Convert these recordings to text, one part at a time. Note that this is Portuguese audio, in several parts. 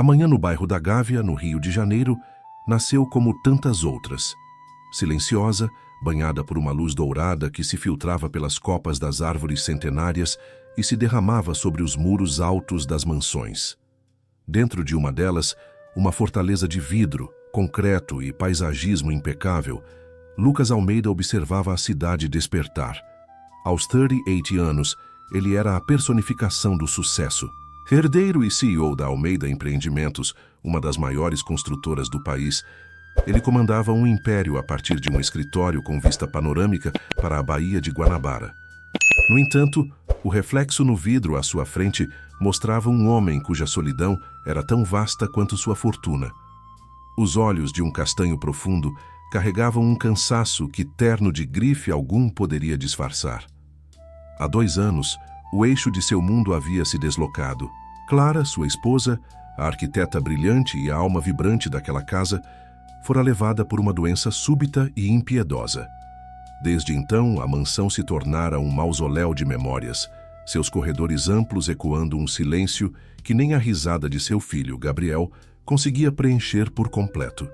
Amanhã no bairro da Gávea, no Rio de Janeiro, nasceu como tantas outras. Silenciosa, banhada por uma luz dourada que se filtrava pelas copas das árvores centenárias e se derramava sobre os muros altos das mansões. Dentro de uma delas, uma fortaleza de vidro, concreto e paisagismo impecável, Lucas Almeida observava a cidade despertar. Aos 38 anos, ele era a personificação do sucesso. Herdeiro e CEO da Almeida Empreendimentos, uma das maiores construtoras do país, ele comandava um império a partir de um escritório com vista panorâmica para a Baía de Guanabara. No entanto, o reflexo no vidro à sua frente mostrava um homem cuja solidão era tão vasta quanto sua fortuna. Os olhos de um castanho profundo carregavam um cansaço que terno de grife algum poderia disfarçar. Há 2 anos, o eixo de seu mundo havia se deslocado. Clara, sua esposa, a arquiteta brilhante e a alma vibrante daquela casa, fora levada por uma doença súbita e impiedosa. Desde então, a mansão se tornara um mausoléu de memórias, seus corredores amplos ecoando um silêncio que nem a risada de seu filho, Gabriel, conseguia preencher por completo.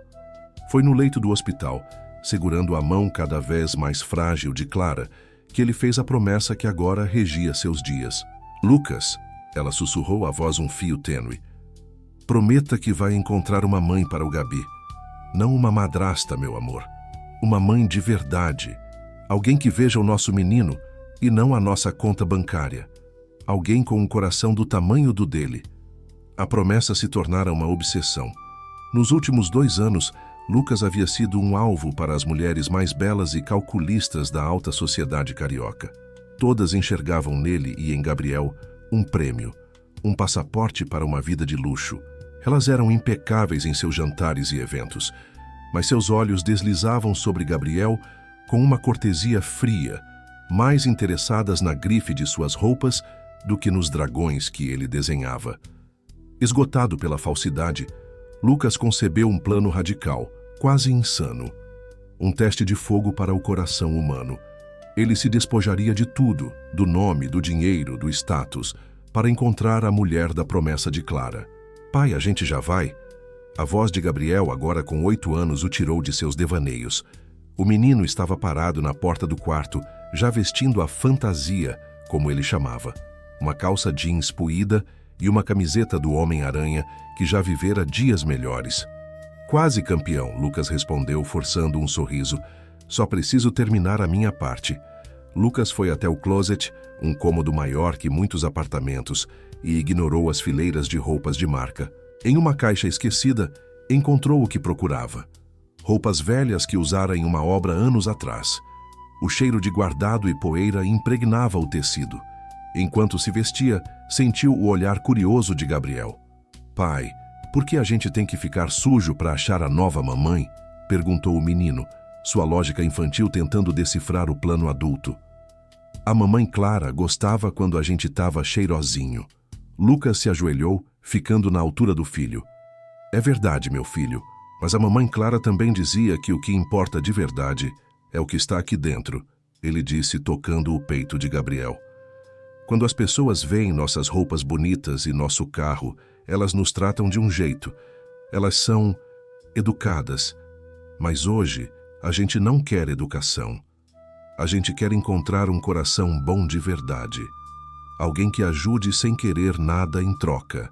Foi no leito do hospital, segurando a mão cada vez mais frágil de Clara, que ele fez a promessa que agora regia seus dias. Lucas, ela sussurrou a voz um fio tênue. Prometa que vai encontrar uma mãe para o Gabi. Não uma madrasta, meu amor. Uma mãe de verdade. Alguém que veja o nosso menino e não a nossa conta bancária. Alguém com um coração do tamanho do dele. A promessa se tornara uma obsessão. Nos últimos 2 anos, Lucas havia sido um alvo para as mulheres mais belas e calculistas da alta sociedade carioca. Todas enxergavam nele e em Gabriel um prêmio, um passaporte para uma vida de luxo. Elas eram impecáveis em seus jantares e eventos, mas seus olhos deslizavam sobre Gabriel com uma cortesia fria, mais interessadas na grife de suas roupas do que nos dragões que ele desenhava. Esgotado pela falsidade, Lucas concebeu um plano radical, quase insano. Um teste de fogo para o coração humano. Ele se despojaria de tudo, do nome, do dinheiro, do status, para encontrar a mulher da promessa de Clara. Pai, a gente já vai? A voz de Gabriel, agora com 8 anos, o tirou de seus devaneios. O menino estava parado na porta do quarto, já vestindo a fantasia, como ele chamava. Uma calça jeans puída e uma camiseta do Homem-Aranha que já vivera dias melhores. Quase campeão, Lucas respondeu, forçando um sorriso. Só preciso terminar a minha parte. Lucas foi até o closet, um cômodo maior que muitos apartamentos, e ignorou as fileiras de roupas de marca. Em uma caixa esquecida, encontrou o que procurava. Roupas velhas que usara em uma obra anos atrás. O cheiro de guardado e poeira impregnava o tecido. Enquanto se vestia, sentiu o olhar curioso de Gabriel. Pai, por que a gente tem que ficar sujo para achar a nova mamãe? Perguntou o menino, sua lógica infantil tentando decifrar o plano adulto. A mamãe Clara gostava quando a gente estava cheirosinho. Lucas se ajoelhou, ficando na altura do filho. É verdade, meu filho, mas a mamãe Clara também dizia que o que importa de verdade é o que está aqui dentro, ele disse tocando o peito de Gabriel. Quando as pessoas veem nossas roupas bonitas e nosso carro, elas nos tratam de um jeito. Elas são educadas. Mas hoje, a gente não quer educação. A gente quer encontrar um coração bom de verdade. Alguém que ajude sem querer nada em troca.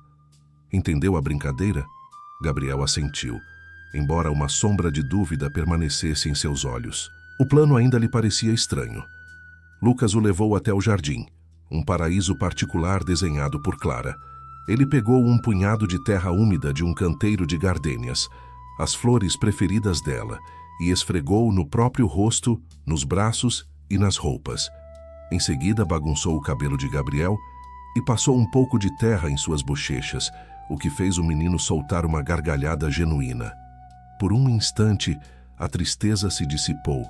Entendeu a brincadeira? Gabriel assentiu, embora uma sombra de dúvida permanecesse em seus olhos. O plano ainda lhe parecia estranho. Lucas o levou até o jardim, um paraíso particular desenhado por Clara. Ele pegou um punhado de terra úmida de um canteiro de gardênias, as flores preferidas dela, e esfregou no próprio rosto, nos braços e nas roupas. Em seguida, bagunçou o cabelo de Gabriel e passou um pouco de terra em suas bochechas, o que fez o menino soltar uma gargalhada genuína. Por um instante, a tristeza se dissipou,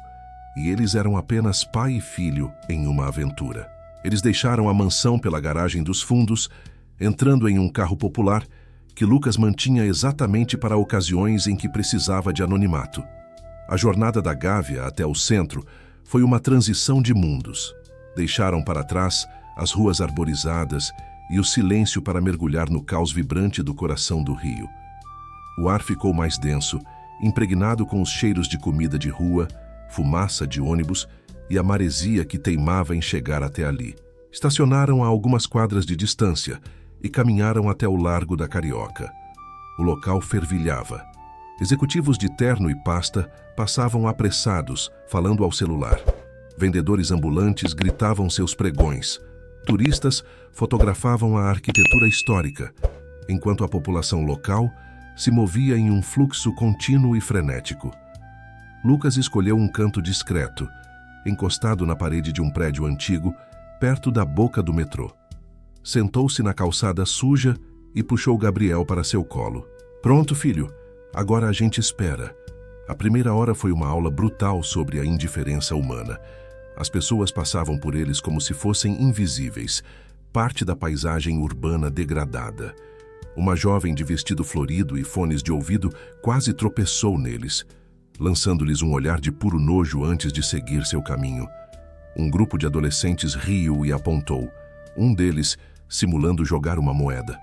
e eles eram apenas pai e filho em uma aventura. Eles deixaram a mansão pela garagem dos fundos, entrando em um carro popular que Lucas mantinha exatamente para ocasiões em que precisava de anonimato. A jornada da Gávea até o centro foi uma transição de mundos. Deixaram para trás as ruas arborizadas e o silêncio para mergulhar no caos vibrante do coração do rio. O ar ficou mais denso, impregnado com os cheiros de comida de rua, fumaça de ônibus e a maresia que teimava em chegar até ali. Estacionaram a algumas quadras de distância e caminharam até o Largo da Carioca. O local fervilhava. Executivos de terno e pasta passavam apressados, falando ao celular. Vendedores ambulantes gritavam seus pregões. Turistas fotografavam a arquitetura histórica, enquanto a população local se movia em um fluxo contínuo e frenético. Lucas escolheu um canto discreto, encostado na parede de um prédio antigo, perto da boca do metrô. Sentou-se na calçada suja e puxou Gabriel para seu colo. Pronto, filho. Agora a gente espera. A primeira hora foi uma aula brutal sobre a indiferença humana. As pessoas passavam por eles como se fossem invisíveis, parte da paisagem urbana degradada. Uma jovem de vestido florido e fones de ouvido quase tropeçou neles, lançando-lhes um olhar de puro nojo antes de seguir seu caminho. Um grupo de adolescentes riu e apontou, um deles simulando jogar uma moeda.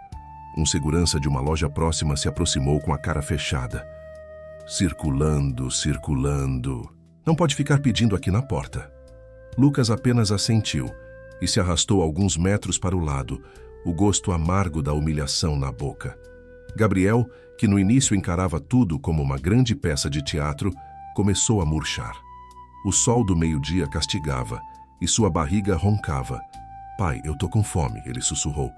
Um segurança de uma loja próxima se aproximou com a cara fechada. Circulando, circulando. Não pode ficar pedindo aqui na porta. Lucas apenas assentiu e se arrastou alguns metros para o lado, o gosto amargo da humilhação na boca. Gabriel, que no início encarava tudo como uma grande peça de teatro, começou a murchar. O sol do meio-dia castigava e sua barriga roncava. "Pai, eu tô com fome", ele sussurrou.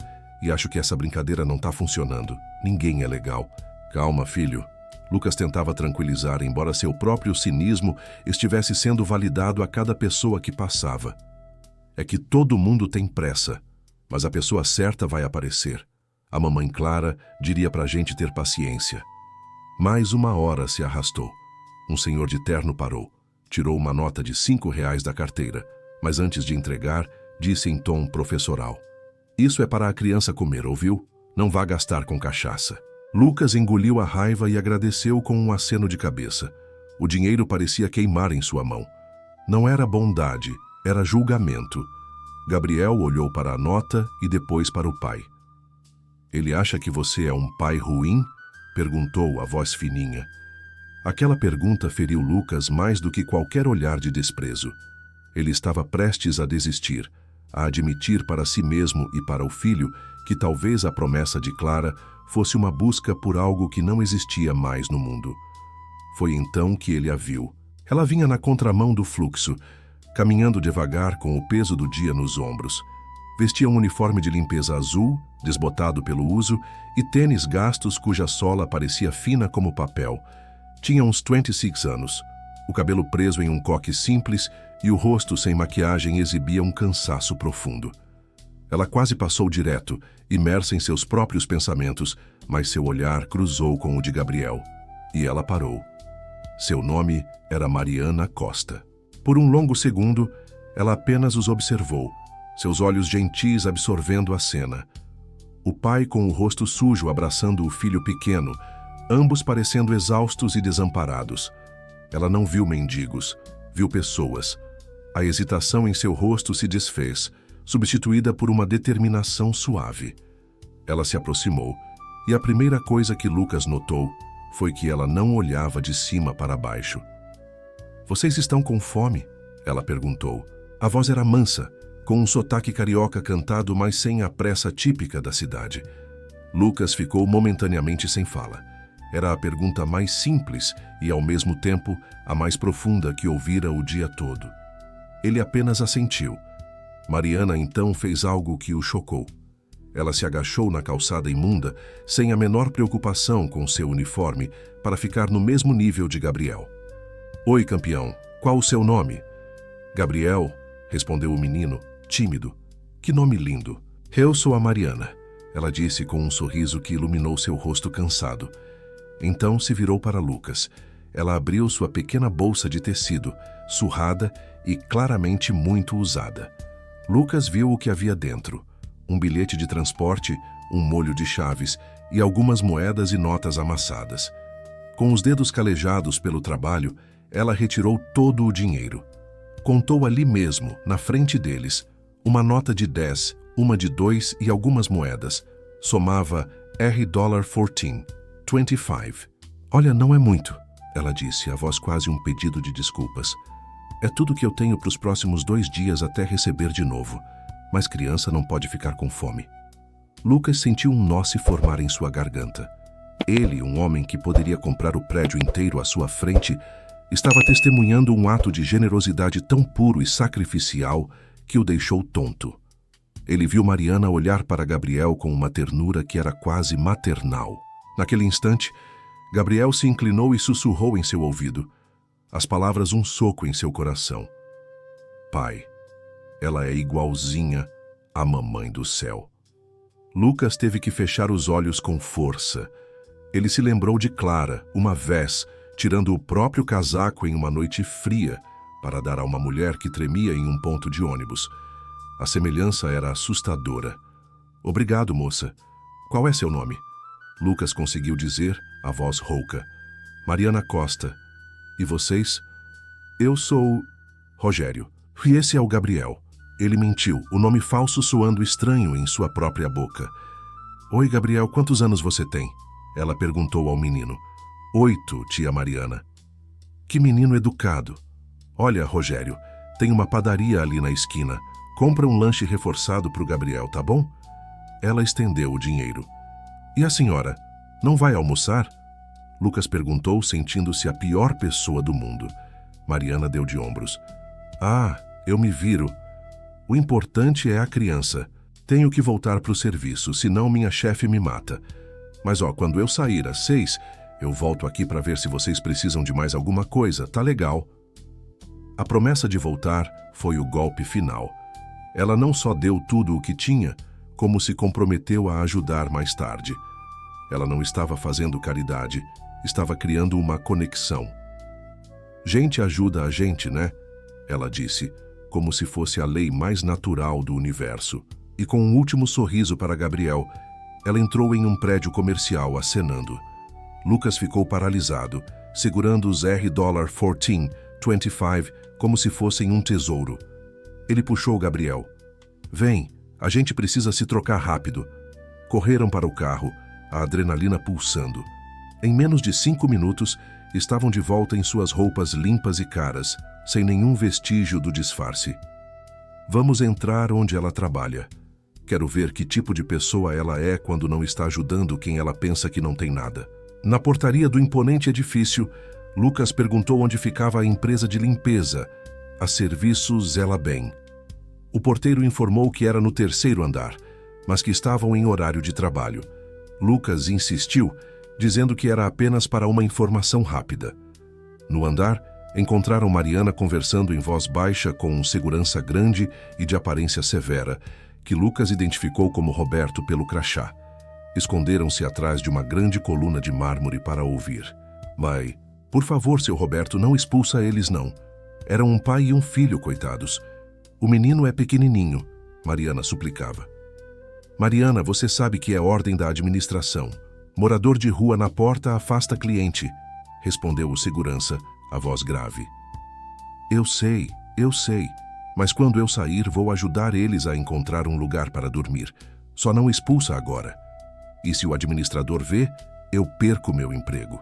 "E acho que essa brincadeira não tá funcionando. Ninguém é legal." "Calma, filho." Lucas tentava tranquilizar, embora seu próprio cinismo estivesse sendo validado a cada pessoa que passava. "É que todo mundo tem pressa, mas a pessoa certa vai aparecer. A mamãe Clara diria pra gente ter paciência." Mais uma hora se arrastou. Um senhor de terno parou, tirou uma nota de R$ 5 da carteira, mas antes de entregar, disse em tom professoral: "Isso é para a criança comer, ouviu? Não vá gastar com cachaça." Lucas engoliu a raiva e agradeceu com um aceno de cabeça. O dinheiro parecia queimar em sua mão. Não era bondade, era julgamento. Gabriel olhou para a nota e depois para o pai. "Ele acha que você é um pai ruim?" perguntou a voz fininha. Aquela pergunta feriu Lucas mais do que qualquer olhar de desprezo. Ele estava prestes a desistir, a admitir para si mesmo e para o filho que talvez a promessa de Clara fosse uma busca por algo que não existia mais no mundo. Foi então que ele a viu. Ela vinha na contramão do fluxo, caminhando devagar com o peso do dia nos ombros. Vestia um uniforme de limpeza azul, desbotado pelo uso, e tênis gastos cuja sola parecia fina como papel. Tinha uns 26 anos. O cabelo preso em um coque simples e o rosto sem maquiagem exibia um cansaço profundo. Ela quase passou direto, imersa em seus próprios pensamentos, mas seu olhar cruzou com o de Gabriel. E ela parou. Seu nome era Mariana Costa. Por um longo segundo, ela apenas os observou, seus olhos gentis absorvendo a cena. O pai com o rosto sujo abraçando o filho pequeno, ambos parecendo exaustos e desamparados. Ela não viu mendigos, viu pessoas. A hesitação em seu rosto se desfez, substituída por uma determinação suave. Ela se aproximou, e a primeira coisa que Lucas notou foi que ela não olhava de cima para baixo. "Vocês estão com fome?" ela perguntou. A voz era mansa, com um sotaque carioca cantado, mas sem a pressa típica da cidade. Lucas ficou momentaneamente sem fala. Era a pergunta mais simples e, ao mesmo tempo, a mais profunda que ouvira o dia todo. Ele apenas assentiu. Mariana então fez algo que o chocou. Ela se agachou na calçada imunda, sem a menor preocupação com seu uniforme, para ficar no mesmo nível de Gabriel. "Oi, campeão. Qual o seu nome?" "Gabriel", respondeu o menino, tímido. "Que nome lindo." "Eu sou a Mariana", ela disse com um sorriso que iluminou seu rosto cansado. Então se virou para Lucas. Ela abriu sua pequena bolsa de tecido, surrada e claramente muito usada. Lucas viu o que havia dentro: um bilhete de transporte, um molho de chaves e algumas moedas e notas amassadas. Com os dedos calejados pelo trabalho, ela retirou todo o dinheiro. Contou ali mesmo, na frente deles, uma nota de 10, uma de 2 e algumas moedas. Somava $14.25. Olha, não é muito, ela disse, a voz quase um pedido de desculpas. É tudo que eu tenho para os próximos 2 dias até receber de novo. Mas criança não pode ficar com fome. Lucas sentiu um nó se formar em sua garganta. Ele, um homem que poderia comprar o prédio inteiro à sua frente, estava testemunhando um ato de generosidade tão puro e sacrificial que o deixou tonto. Ele viu Mariana olhar para Gabriel com uma ternura que era quase maternal. Naquele instante, Gabriel se inclinou e sussurrou em seu ouvido. As palavras um soco em seu coração. Pai, ela é igualzinha à mamãe do céu. Lucas teve que fechar os olhos com força. Ele se lembrou de Clara, uma vez, tirando o próprio casaco em uma noite fria para dar a uma mulher que tremia em um ponto de ônibus. A semelhança era assustadora. Obrigado, moça. Qual é seu nome? Lucas conseguiu dizer, a voz rouca. Mariana Costa. E vocês? Eu sou Rogério. E esse é o Gabriel. Ele mentiu, o nome falso soando estranho em sua própria boca. Oi, Gabriel, quantos anos você tem? Ela perguntou ao menino. 8, tia Mariana. Que menino educado. Olha, Rogério, tem uma padaria ali na esquina. Compra um lanche reforçado para o Gabriel, tá bom? Ela estendeu o dinheiro. E a senhora, não vai almoçar? Lucas perguntou, sentindo-se a pior pessoa do mundo. Mariana deu de ombros. Ah, eu me viro. O importante é a criança. Tenho que voltar para o serviço, senão minha chefe me mata. Mas quando eu sair às 6, eu volto aqui para ver se vocês precisam de mais alguma coisa, tá legal? A promessa de voltar foi o golpe final. Ela não só deu tudo o que tinha, como se comprometeu a ajudar mais tarde. Ela não estava fazendo caridade, estava criando uma conexão. Gente ajuda a gente, né? Ela disse, como se fosse a lei mais natural do universo. E com um último sorriso para Gabriel, ela entrou em um prédio comercial acenando. Lucas ficou paralisado, segurando os $14.25 como se fossem um tesouro. Ele puxou Gabriel. Vem, a gente precisa se trocar rápido. Correram para o carro, a adrenalina pulsando. Em menos de 5 minutos, estavam de volta em suas roupas limpas e caras, sem nenhum vestígio do disfarce. Vamos entrar onde ela trabalha. Quero ver que tipo de pessoa ela é quando não está ajudando quem ela pensa que não tem nada. Na portaria do imponente edifício, Lucas perguntou onde ficava a empresa de limpeza, a Serviços Ela Bem. O porteiro informou que era no 3º andar, mas que estavam em horário de trabalho. Lucas insistiu, dizendo que era apenas para uma informação rápida. No andar, encontraram Mariana conversando em voz baixa com um segurança grande e de aparência severa, que Lucas identificou como Roberto pelo crachá. Esconderam-se atrás de uma grande coluna de mármore para ouvir. Mas, por favor, seu Roberto, não expulsa eles, não. Eram um pai e um filho, coitados. O menino é pequenininho, Mariana suplicava. Mariana, você sabe que é ordem da administração. Morador de rua na porta afasta cliente, respondeu o segurança, a voz grave. Eu sei, mas quando eu sair vou ajudar eles a encontrar um lugar para dormir. Só não expulsa agora. E se o administrador vê, eu perco meu emprego.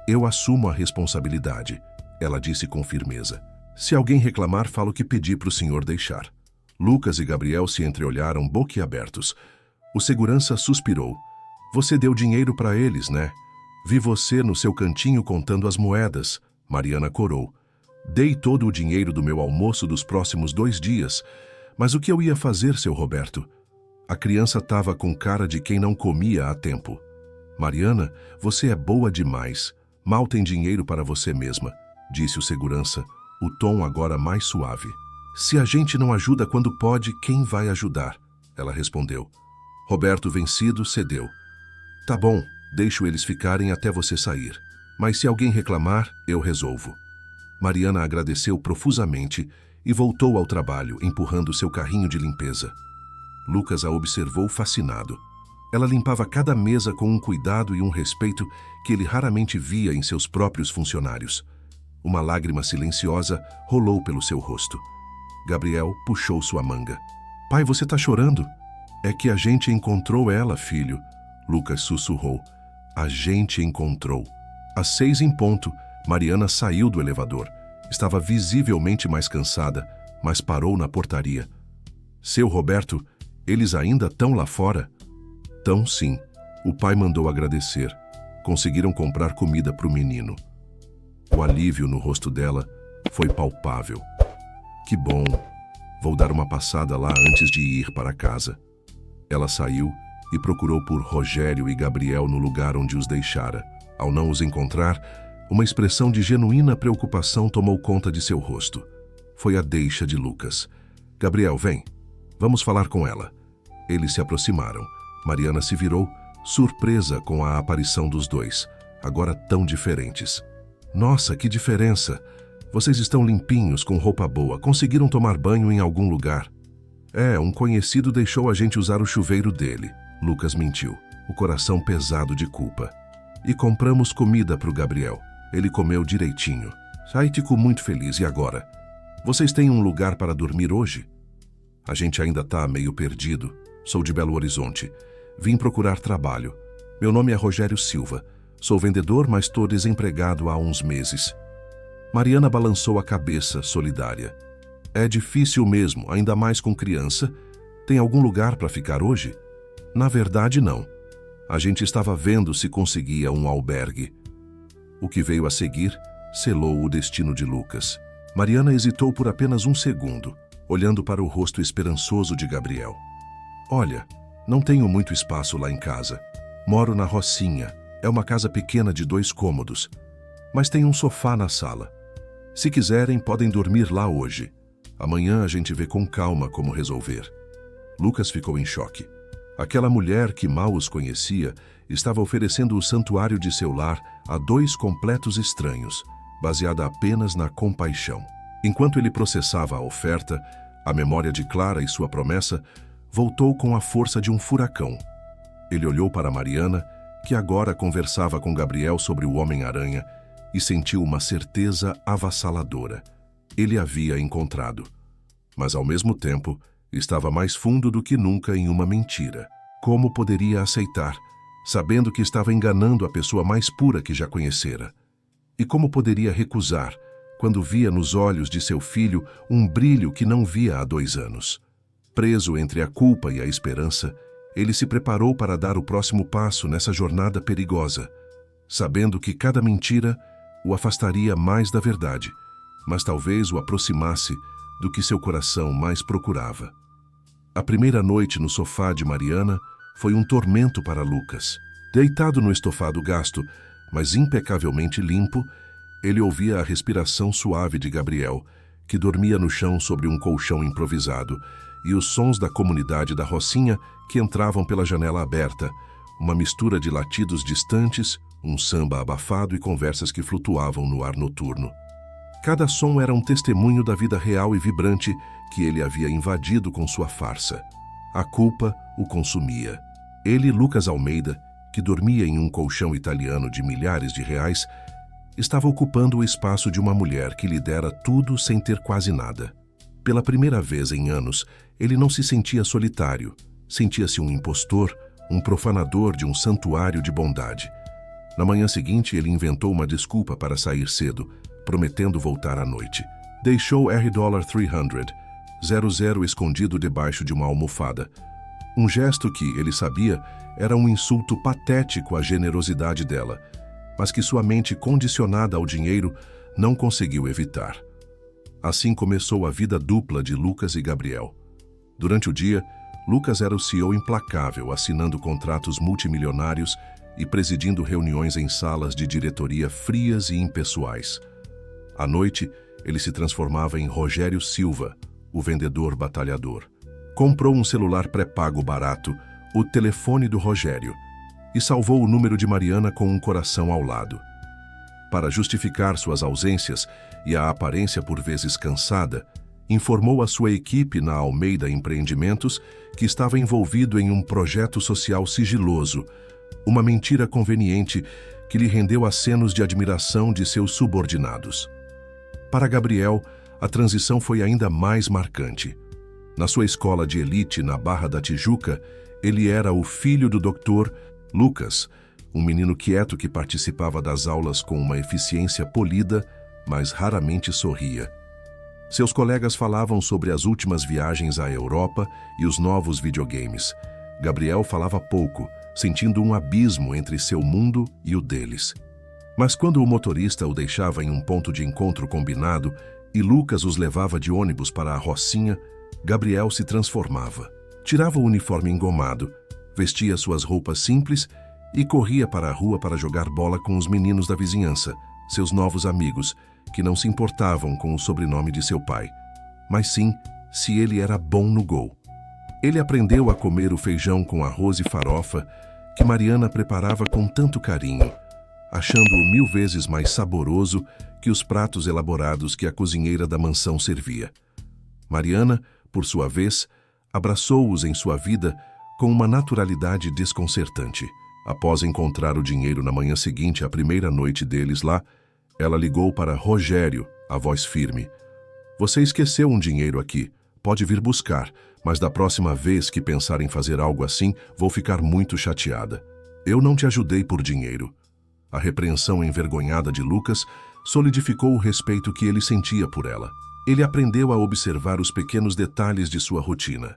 Eu assumo a responsabilidade, ela disse com firmeza. Se alguém reclamar, falo que pedi para o senhor deixar. Lucas e Gabriel se entreolharam boquiabertos. O segurança suspirou. Você deu dinheiro para eles, né? Vi você no seu cantinho contando as moedas, Mariana corou. Dei todo o dinheiro do meu almoço dos próximos 2 dias. Mas o que eu ia fazer, seu Roberto? A criança estava com cara de quem não comia há tempo. Mariana, você é boa demais. Mal tem dinheiro para você mesma, disse o segurança, o tom agora mais suave. Se a gente não ajuda quando pode, quem vai ajudar? Ela respondeu. Roberto, vencido, cedeu. Tá bom, deixo eles ficarem até você sair. Mas se alguém reclamar, eu resolvo. Mariana agradeceu profusamente e voltou ao trabalho, empurrando seu carrinho de limpeza. Lucas a observou fascinado. Ela limpava cada mesa com um cuidado e um respeito que ele raramente via em seus próprios funcionários. Uma lágrima silenciosa rolou pelo seu rosto. Gabriel puxou sua manga. Pai, você está chorando? É que a gente encontrou ela, filho, Lucas sussurrou. A gente encontrou. Às 6 em ponto, Mariana saiu do elevador. Estava visivelmente mais cansada, mas parou na portaria. Seu Roberto, eles ainda estão lá fora? Tão sim. O pai mandou agradecer. Conseguiram comprar comida para o menino. O alívio no rosto dela foi palpável. Que bom. Vou dar uma passada lá antes de ir para casa. Ela saiu e procurou por Rogério e Gabriel no lugar onde os deixara. Ao não os encontrar, uma expressão de genuína preocupação tomou conta de seu rosto. Foi a deixa de Lucas. Gabriel, vem. Vamos falar com ela. Eles se aproximaram. Mariana se virou, surpresa com a aparição dos dois, agora tão diferentes. Nossa, que diferença! Vocês estão limpinhos, com roupa boa. Conseguiram tomar banho em algum lugar? Um conhecido deixou a gente usar o chuveiro dele. Lucas mentiu, o coração pesado de culpa. E compramos comida para o Gabriel. Ele comeu direitinho. Sai, fico muito feliz. E agora? Vocês têm um lugar para dormir hoje? A gente ainda está meio perdido. Sou de Belo Horizonte. Vim procurar trabalho. Meu nome é Rogério Silva. Sou vendedor, mas estou desempregado há uns meses. Mariana balançou a cabeça, solidária. É difícil mesmo, ainda mais com criança. Tem algum lugar para ficar hoje? Na verdade, não. A gente estava vendo se conseguia um albergue. O que veio a seguir selou o destino de Lucas. Mariana hesitou por apenas um segundo, olhando para o rosto esperançoso de Gabriel. Olha, não tenho muito espaço lá em casa. Moro na Rocinha. É uma casa pequena de 2 cômodos. Mas tem um sofá na sala. Se quiserem, podem dormir lá hoje. Amanhã a gente vê com calma como resolver. Lucas ficou em choque. Aquela mulher que mal os conhecia estava oferecendo o santuário de seu lar a 2 completos estranhos, baseada apenas na compaixão. Enquanto ele processava a oferta, a memória de Clara e sua promessa voltou com a força de um furacão. Ele olhou para Mariana, que agora conversava com Gabriel sobre o Homem-Aranha, e sentiu uma certeza avassaladora. Ele havia encontrado. Mas, ao mesmo tempo, estava mais fundo do que nunca em uma mentira. Como poderia aceitar, sabendo que estava enganando a pessoa mais pura que já conhecera? E como poderia recusar, quando via nos olhos de seu filho um brilho que não via há 2 anos? Preso entre a culpa e a esperança, ele se preparou para dar o próximo passo nessa jornada perigosa, sabendo que cada mentira o afastaria mais da verdade, mas talvez o aproximasse do que seu coração mais procurava. A primeira noite no sofá de Mariana foi um tormento para Lucas. Deitado no estofado gasto, mas impecavelmente limpo, ele ouvia a respiração suave de Gabriel, que dormia no chão sobre um colchão improvisado, e os sons da comunidade da Rocinha que entravam pela janela aberta, uma mistura de latidos distantes, um samba abafado e conversas que flutuavam no ar noturno. Cada som era um testemunho da vida real e vibrante que ele havia invadido com sua farsa. A culpa o consumia. Ele, Lucas Almeida, que dormia em um colchão italiano de milhares de reais, estava ocupando o espaço de uma mulher que lhe dera tudo sem ter quase nada. Pela primeira vez em anos, ele não se sentia solitário. Sentia-se um impostor, um profanador de um santuário de bondade. Na manhã seguinte, ele inventou uma desculpa para sair cedo, prometendo voltar à noite. Deixou $300 escondido debaixo de uma almofada. Um gesto que, ele sabia, era um insulto patético à generosidade dela, mas que sua mente condicionada ao dinheiro não conseguiu evitar. Assim começou a vida dupla de Lucas e Gabriel. Durante o dia, Lucas era o CEO implacável, assinando contratos multimilionários e presidindo reuniões em salas de diretoria frias e impessoais. À noite, ele se transformava em Rogério Silva, o vendedor batalhador. Comprou um celular pré-pago barato, o telefone do Rogério, e salvou o número de Mariana com um coração ao lado. Para justificar suas ausências e a aparência por vezes cansada, informou a sua equipe na Almeida Empreendimentos que estava envolvido em um projeto social sigiloso, uma mentira conveniente que lhe rendeu acenos de admiração de seus subordinados. Para Gabriel, a transição foi ainda mais marcante. Na sua escola de elite na Barra da Tijuca, ele era o filho do Dr. Lucas, um menino quieto que participava das aulas com uma eficiência polida, mas raramente sorria. Seus colegas falavam sobre as últimas viagens à Europa e os novos videogames. Gabriel falava pouco, sentindo um abismo entre seu mundo e o deles. Mas quando o motorista o deixava em um ponto de encontro combinado e Lucas os levava de ônibus para a Rocinha, Gabriel se transformava. Tirava o uniforme engomado, vestia suas roupas simples e corria para a rua para jogar bola com os meninos da vizinhança, seus novos amigos, que não se importavam com o sobrenome de seu pai, mas sim se ele era bom no gol. Ele aprendeu a comer o feijão com arroz e farofa que Mariana preparava com tanto carinho, achando-o 1000 vezes mais saboroso que os pratos elaborados que a cozinheira da mansão servia. Mariana, por sua vez, abraçou-os em sua vida com uma naturalidade desconcertante. Após encontrar o dinheiro na manhã seguinte à primeira noite deles lá, ela ligou para Rogério, a voz firme. "Você esqueceu um dinheiro aqui. Pode vir buscar, mas da próxima vez que pensar em fazer algo assim, vou ficar muito chateada. Eu não te ajudei por dinheiro." A repreensão envergonhada de Lucas solidificou o respeito que ele sentia por ela. Ele aprendeu a observar os pequenos detalhes de sua rotina.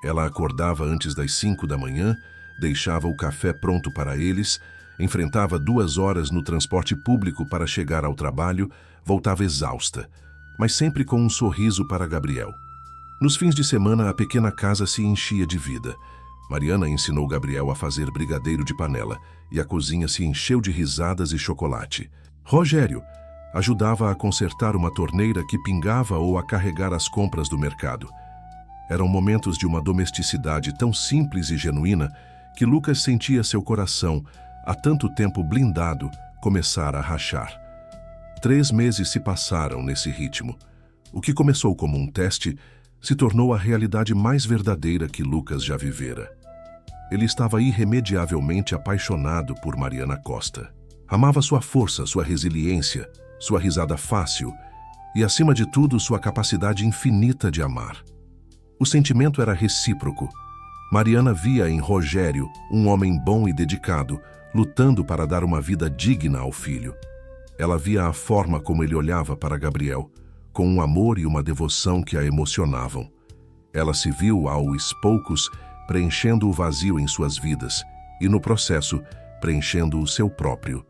Ela acordava antes das 5 da manhã, deixava o café pronto para eles, enfrentava 2 horas no transporte público para chegar ao trabalho, voltava exausta, mas sempre com um sorriso para Gabriel. Nos fins de semana, a pequena casa se enchia de vida. Mariana ensinou Gabriel a fazer brigadeiro de panela e a cozinha se encheu de risadas e chocolate. Rogério ajudava a consertar uma torneira que pingava ou a carregar as compras do mercado. Eram momentos de uma domesticidade tão simples e genuína que Lucas sentia seu coração, há tanto tempo blindado, começar a rachar. 3 meses se passaram nesse ritmo. O que começou como um teste se tornou a realidade mais verdadeira que Lucas já vivera. Ele estava irremediavelmente apaixonado por Mariana Costa. Amava sua força, sua resiliência, sua risada fácil e, acima de tudo, sua capacidade infinita de amar. O sentimento era recíproco. Mariana via em Rogério um homem bom e dedicado, lutando para dar uma vida digna ao filho. Ela via a forma como ele olhava para Gabriel, com um amor e uma devoção que a emocionavam. Ela se viu, aos poucos, preenchendo o vazio em suas vidas e, no processo, preenchendo o seu próprio.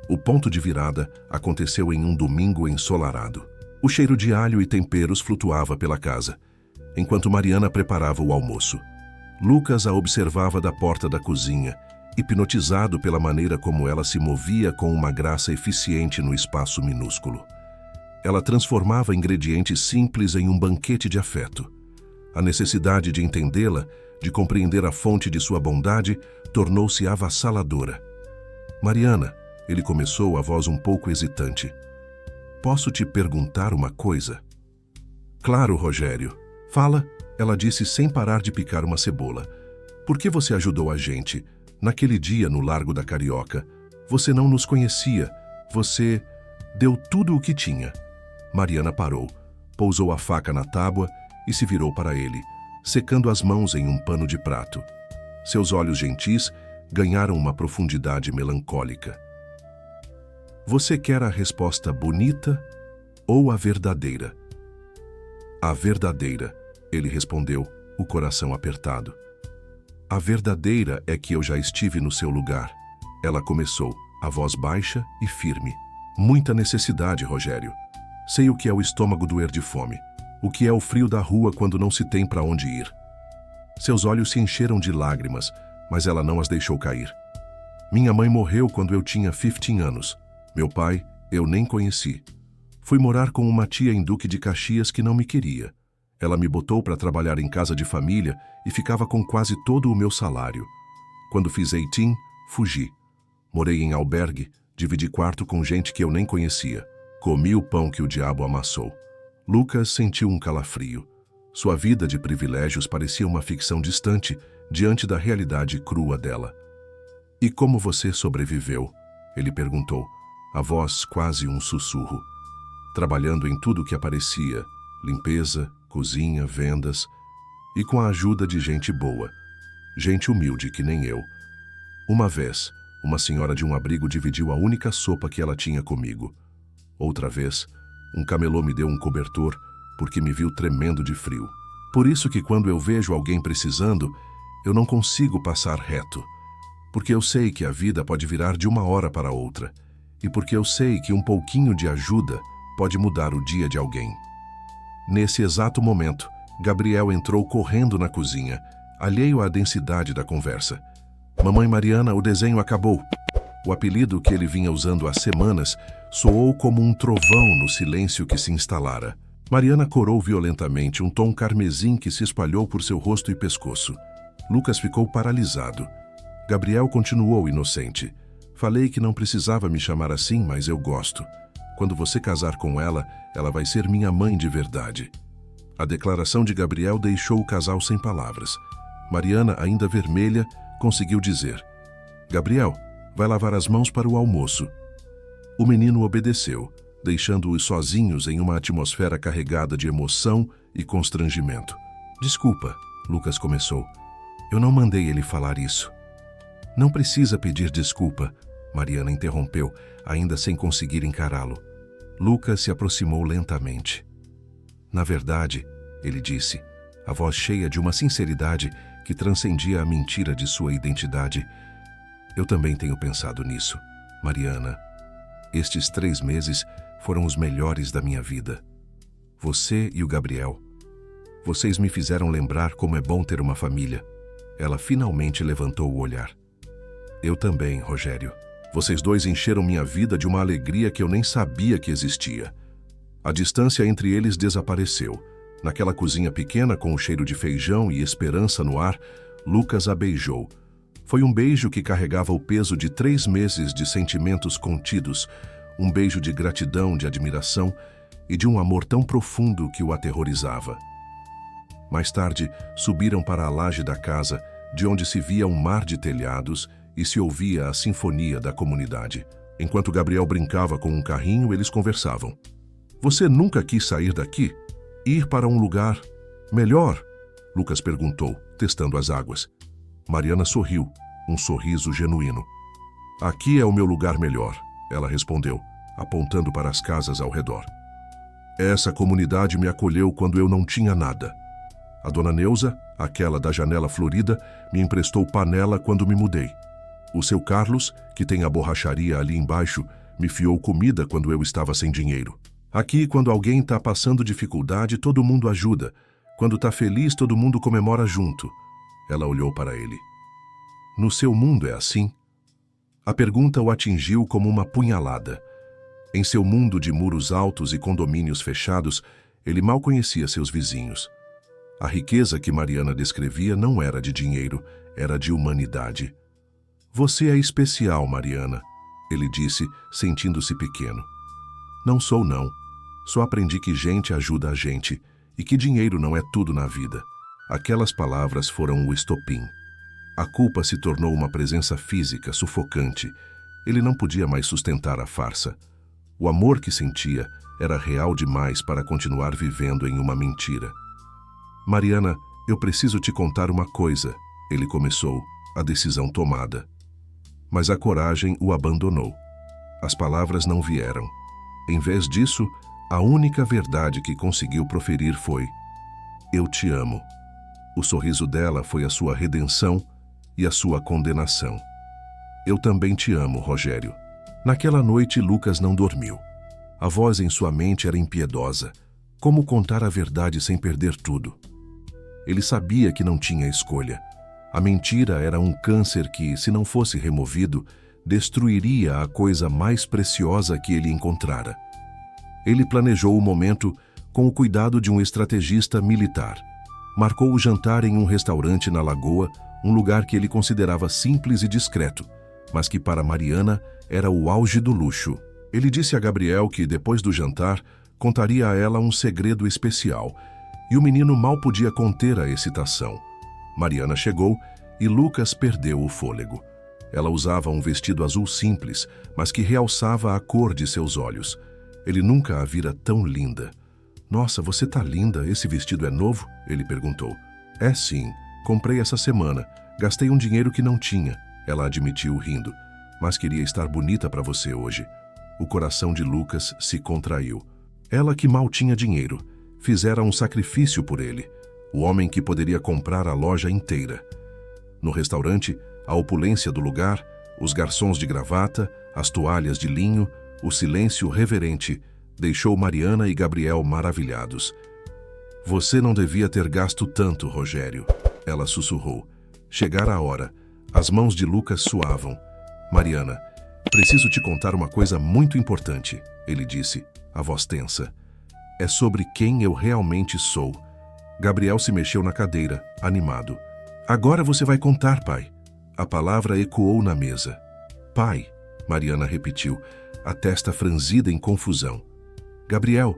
O ponto de virada aconteceu em um domingo ensolarado. O cheiro de alho e temperos flutuava pela casa, enquanto Mariana preparava o almoço. Lucas a observava da porta da cozinha, hipnotizado pela maneira como ela se movia com uma graça eficiente no espaço minúsculo. Ela transformava ingredientes simples em um banquete de afeto. A necessidade de entendê-la, de compreender a fonte de sua bondade, tornou-se avassaladora. "Mariana", ele começou, a voz um pouco hesitante. "Posso te perguntar uma coisa?" "Claro, Rogério." "Fala", ela disse sem parar de picar uma cebola. "Por que você ajudou a gente? Naquele dia no Largo da Carioca. Você não nos conhecia. Você deu tudo o que tinha." Mariana parou, pousou a faca na tábua e se virou para ele, secando as mãos em um pano de prato. Seus olhos gentis ganharam uma profundidade melancólica. "Você quer a resposta bonita ou a verdadeira?" "A verdadeira", ele respondeu, o coração apertado. "A verdadeira é que eu já estive no seu lugar." Ela começou, a voz baixa e firme. "Muita necessidade, Rogério. Sei o que é o estômago doer de fome, o que é o frio da rua quando não se tem para onde ir." Seus olhos se encheram de lágrimas, mas ela não as deixou cair. "Minha mãe morreu quando eu tinha 15 anos. Meu pai, eu nem conheci. Fui morar com uma tia em Duque de Caxias que não me queria. Ela me botou para trabalhar em casa de família e ficava com quase todo o meu salário. Quando fiz 18, fugi. Morei em albergue, dividi quarto com gente que eu nem conhecia. Comi o pão que o diabo amassou." Lucas sentiu um calafrio. Sua vida de privilégios parecia uma ficção distante diante da realidade crua dela. "E como você sobreviveu?" ele perguntou, a voz quase um sussurro. "Trabalhando em tudo que aparecia, limpeza, cozinha, vendas, e com a ajuda de gente boa, gente humilde que nem eu. Uma vez, uma senhora de um abrigo dividiu a única sopa que ela tinha comigo. Outra vez, um camelô me deu um cobertor porque me viu tremendo de frio. Por isso que quando eu vejo alguém precisando, eu não consigo passar reto. Porque eu sei que a vida pode virar de uma hora para outra. E porque eu sei que um pouquinho de ajuda pode mudar o dia de alguém. Nesse exato momento, Gabriel entrou correndo na cozinha, alheio à densidade da conversa. Mamãe Mariana, o desenho acabou. O apelido que ele vinha usando há semanas soou como um trovão no silêncio que se instalara. Mariana corou violentamente, um tom carmesim que se espalhou por seu rosto e pescoço. Lucas ficou paralisado. Gabriel continuou inocente. Falei que não precisava me chamar assim, mas eu gosto. Quando você casar com ela, ela vai ser minha mãe de verdade. A declaração de Gabriel deixou o casal sem palavras. Mariana, ainda vermelha, conseguiu dizer: Gabriel, vai lavar as mãos para o almoço. O menino obedeceu, deixando-os sozinhos em uma atmosfera carregada de emoção e constrangimento. Desculpa, Lucas começou. Eu não mandei ele falar isso. Não precisa pedir desculpa, Mariana interrompeu, ainda sem conseguir encará-lo. Lucas se aproximou lentamente. Na verdade, ele disse, a voz cheia de uma sinceridade que transcendia a mentira de sua identidade. Eu também tenho pensado nisso, Mariana. Estes 3 meses foram os melhores da minha vida. Você e o Gabriel. Vocês me fizeram lembrar como é bom ter uma família. Ela finalmente levantou o olhar. Eu também, Rogério. Vocês dois encheram minha vida de uma alegria que eu nem sabia que existia. A distância entre eles desapareceu. Naquela cozinha pequena com o cheiro de feijão e esperança no ar, Lucas a beijou. Foi um beijo que carregava o peso de 3 meses de sentimentos contidos, um beijo de gratidão, de admiração e de um amor tão profundo que o aterrorizava. Mais tarde, subiram para a laje da casa, de onde se via um mar de telhados e se ouvia a sinfonia da comunidade. Enquanto Gabriel brincava com um carrinho, eles conversavam. Você nunca quis sair daqui? Ir para um lugar melhor? Lucas perguntou, testando as águas. Mariana sorriu, um sorriso genuíno. Aqui é o meu lugar melhor, ela respondeu, apontando para as casas ao redor. Essa comunidade me acolheu quando eu não tinha nada. A dona Neuza, aquela da janela florida, me emprestou panela quando me mudei. O seu Carlos, que tem a borracharia ali embaixo, me fiou comida quando eu estava sem dinheiro. Aqui, quando alguém está passando dificuldade, todo mundo ajuda. Quando está feliz, todo mundo comemora junto. Ela olhou para ele. No seu mundo é assim? A pergunta o atingiu como uma punhalada. Em seu mundo de muros altos e condomínios fechados, ele mal conhecia seus vizinhos. A riqueza que Mariana descrevia não era de dinheiro, era de humanidade. Você é especial, Mariana, ele disse, sentindo-se pequeno. Não sou, não. Só aprendi que gente ajuda a gente e que dinheiro não é tudo na vida. Aquelas palavras foram o estopim. A culpa se tornou uma presença física, sufocante. Ele não podia mais sustentar a farsa. O amor que sentia era real demais para continuar vivendo em uma mentira. Mariana, eu preciso te contar uma coisa, ele começou, a decisão tomada. Mas a coragem o abandonou. As palavras não vieram. Em vez disso, a única verdade que conseguiu proferir foi: eu te amo. O sorriso dela foi a sua redenção e a sua condenação. Eu também te amo, Rogério. Naquela noite, Lucas não dormiu. A voz em sua mente era impiedosa. Como contar a verdade sem perder tudo? Ele sabia que não tinha escolha. A mentira era um câncer que, se não fosse removido, destruiria a coisa mais preciosa que ele encontrara. Ele planejou o momento com o cuidado de um estrategista militar. Marcou o jantar em um restaurante na Lagoa, um lugar que ele considerava simples e discreto, mas que para Mariana era o auge do luxo. Ele disse a Gabriel que, depois do jantar, contaria a ela um segredo especial, e o menino mal podia conter a excitação. Mariana chegou e Lucas perdeu o fôlego. Ela usava um vestido azul simples, mas que realçava a cor de seus olhos. Ele nunca a vira tão linda. Nossa, você tá linda, esse vestido é novo? Ele perguntou. É sim, comprei essa semana. Gastei um dinheiro que não tinha, ela admitiu rindo. Mas queria estar bonita para você hoje. O coração de Lucas se contraiu. Ela que mal tinha dinheiro, fizera um sacrifício por ele. O homem que poderia comprar a loja inteira. No restaurante, a opulência do lugar, os garçons de gravata, as toalhas de linho, o silêncio reverente, deixou Mariana e Gabriel maravilhados. Você não devia ter gasto tanto, Rogério, ela sussurrou. Chegara a hora. As mãos de Lucas suavam. Mariana, preciso te contar uma coisa muito importante, ele disse, a voz tensa. É sobre quem eu realmente sou. Gabriel se mexeu na cadeira, animado. Agora você vai contar, pai. A palavra ecoou na mesa. Pai, Mariana repetiu, a testa franzida em confusão. Gabriel,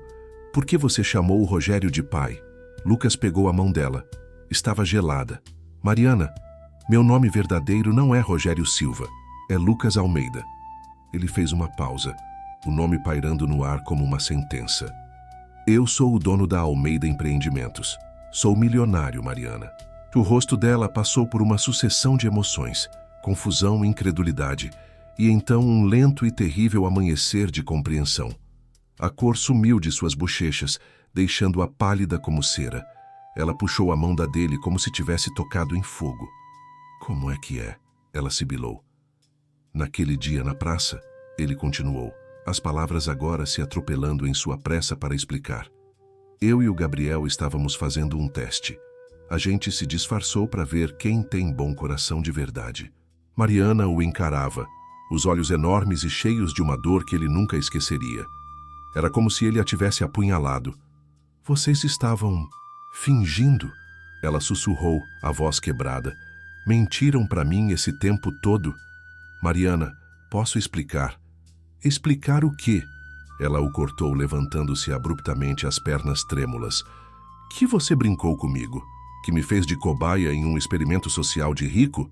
por que você chamou o Rogério de pai? Lucas pegou a mão dela. Estava gelada. Mariana, meu nome verdadeiro não é Rogério Silva, é Lucas Almeida. Ele fez uma pausa, o nome pairando no ar como uma sentença. Eu sou o dono da Almeida Empreendimentos. Sou milionário, Mariana. O rosto dela passou por uma sucessão de emoções, confusão e incredulidade, e então um lento e terrível amanhecer de compreensão. A cor sumiu de suas bochechas, deixando-a pálida como cera. Ela puxou a mão da dele como se tivesse tocado em fogo. Como é que é? Ela sibilou. Naquele dia na praça, ele continuou, as palavras agora se atropelando em sua pressa para explicar. Eu e o Gabriel estávamos fazendo um teste. A gente se disfarçou para ver quem tem bom coração de verdade. Mariana o encarava, os olhos enormes e cheios de uma dor que ele nunca esqueceria. Era como se ele a tivesse apunhalado. Vocês estavam fingindo? Ela sussurrou, a voz quebrada. Mentiram para mim esse tempo todo? Mariana, posso explicar? Explicar o quê? Ela o cortou, levantando-se abruptamente, as pernas trêmulas. Que você brincou comigo? Que me fez de cobaia em um experimento social de rico?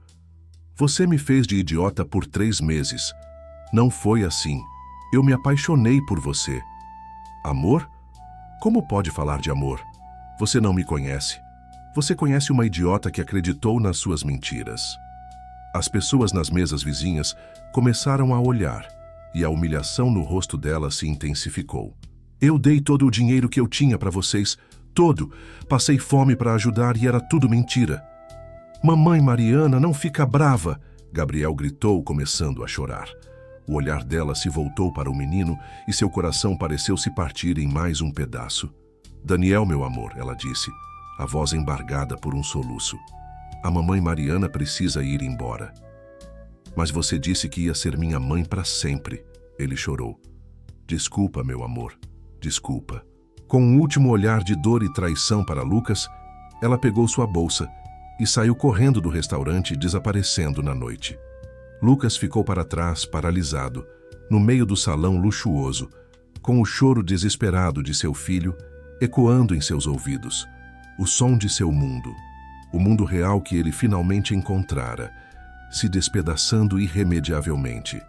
Você me fez de idiota por 3 meses. Não foi assim. Eu me apaixonei por você. Amor? Como pode falar de amor? Você não me conhece. Você conhece uma idiota que acreditou nas suas mentiras. As pessoas nas mesas vizinhas começaram a olhar, e a humilhação no rosto dela se intensificou. Eu dei todo o dinheiro que eu tinha para vocês, todo. Passei fome para ajudar e era tudo mentira. Mamãe Mariana, não fica brava, Gabriel gritou, começando a chorar. O olhar dela se voltou para o menino e seu coração pareceu se partir em mais um pedaço. Daniel, meu amor, ela disse, a voz embargada por um soluço. A mamãe Mariana precisa ir embora. Mas você disse que ia ser minha mãe para sempre, ele chorou. Desculpa, meu amor, desculpa. Com um último olhar de dor e traição para Lucas, ela pegou sua bolsa e saiu correndo do restaurante, desaparecendo na noite. Lucas ficou para trás, paralisado, no meio do salão luxuoso, com o choro desesperado de seu filho ecoando em seus ouvidos, o som de seu mundo, o mundo real que ele finalmente encontrara, se despedaçando irremediavelmente.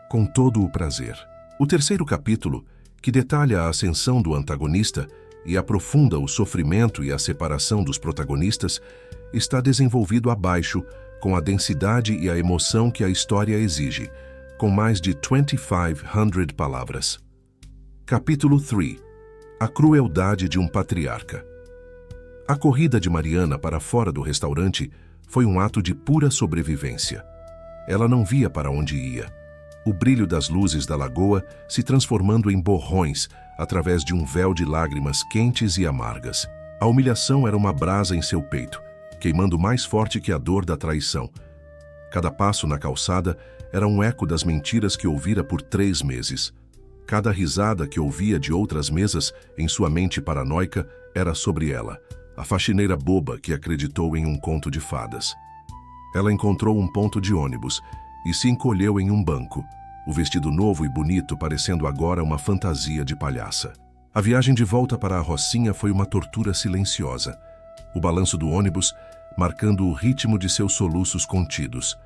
Com todo o prazer. O terceiro capítulo, que detalha a ascensão do antagonista e aprofunda o sofrimento e a separação dos protagonistas, está desenvolvido abaixo, com a densidade e a emoção que a história exige, com mais de 2,500 palavras. Capítulo 3. A crueldade de um patriarca. A corrida de Mariana para fora do restaurante foi um ato de pura sobrevivência. Ela não via para onde ia. O brilho das luzes da lagoa se transformando em borrões através de um véu de lágrimas quentes e amargas. A humilhação era uma brasa em seu peito, queimando mais forte que a dor da traição. Cada passo na calçada era um eco das mentiras que ouvira por 3 meses. Cada risada que ouvia de outras mesas em sua mente paranoica era sobre ela, a faxineira boba que acreditou em um conto de fadas. Ela encontrou um ponto de ônibus e se encolheu em um banco, o vestido novo e bonito parecendo agora uma fantasia de palhaça. A viagem de volta para a Rocinha foi uma tortura silenciosa. O balanço do ônibus marcando o ritmo de seus soluços contidos.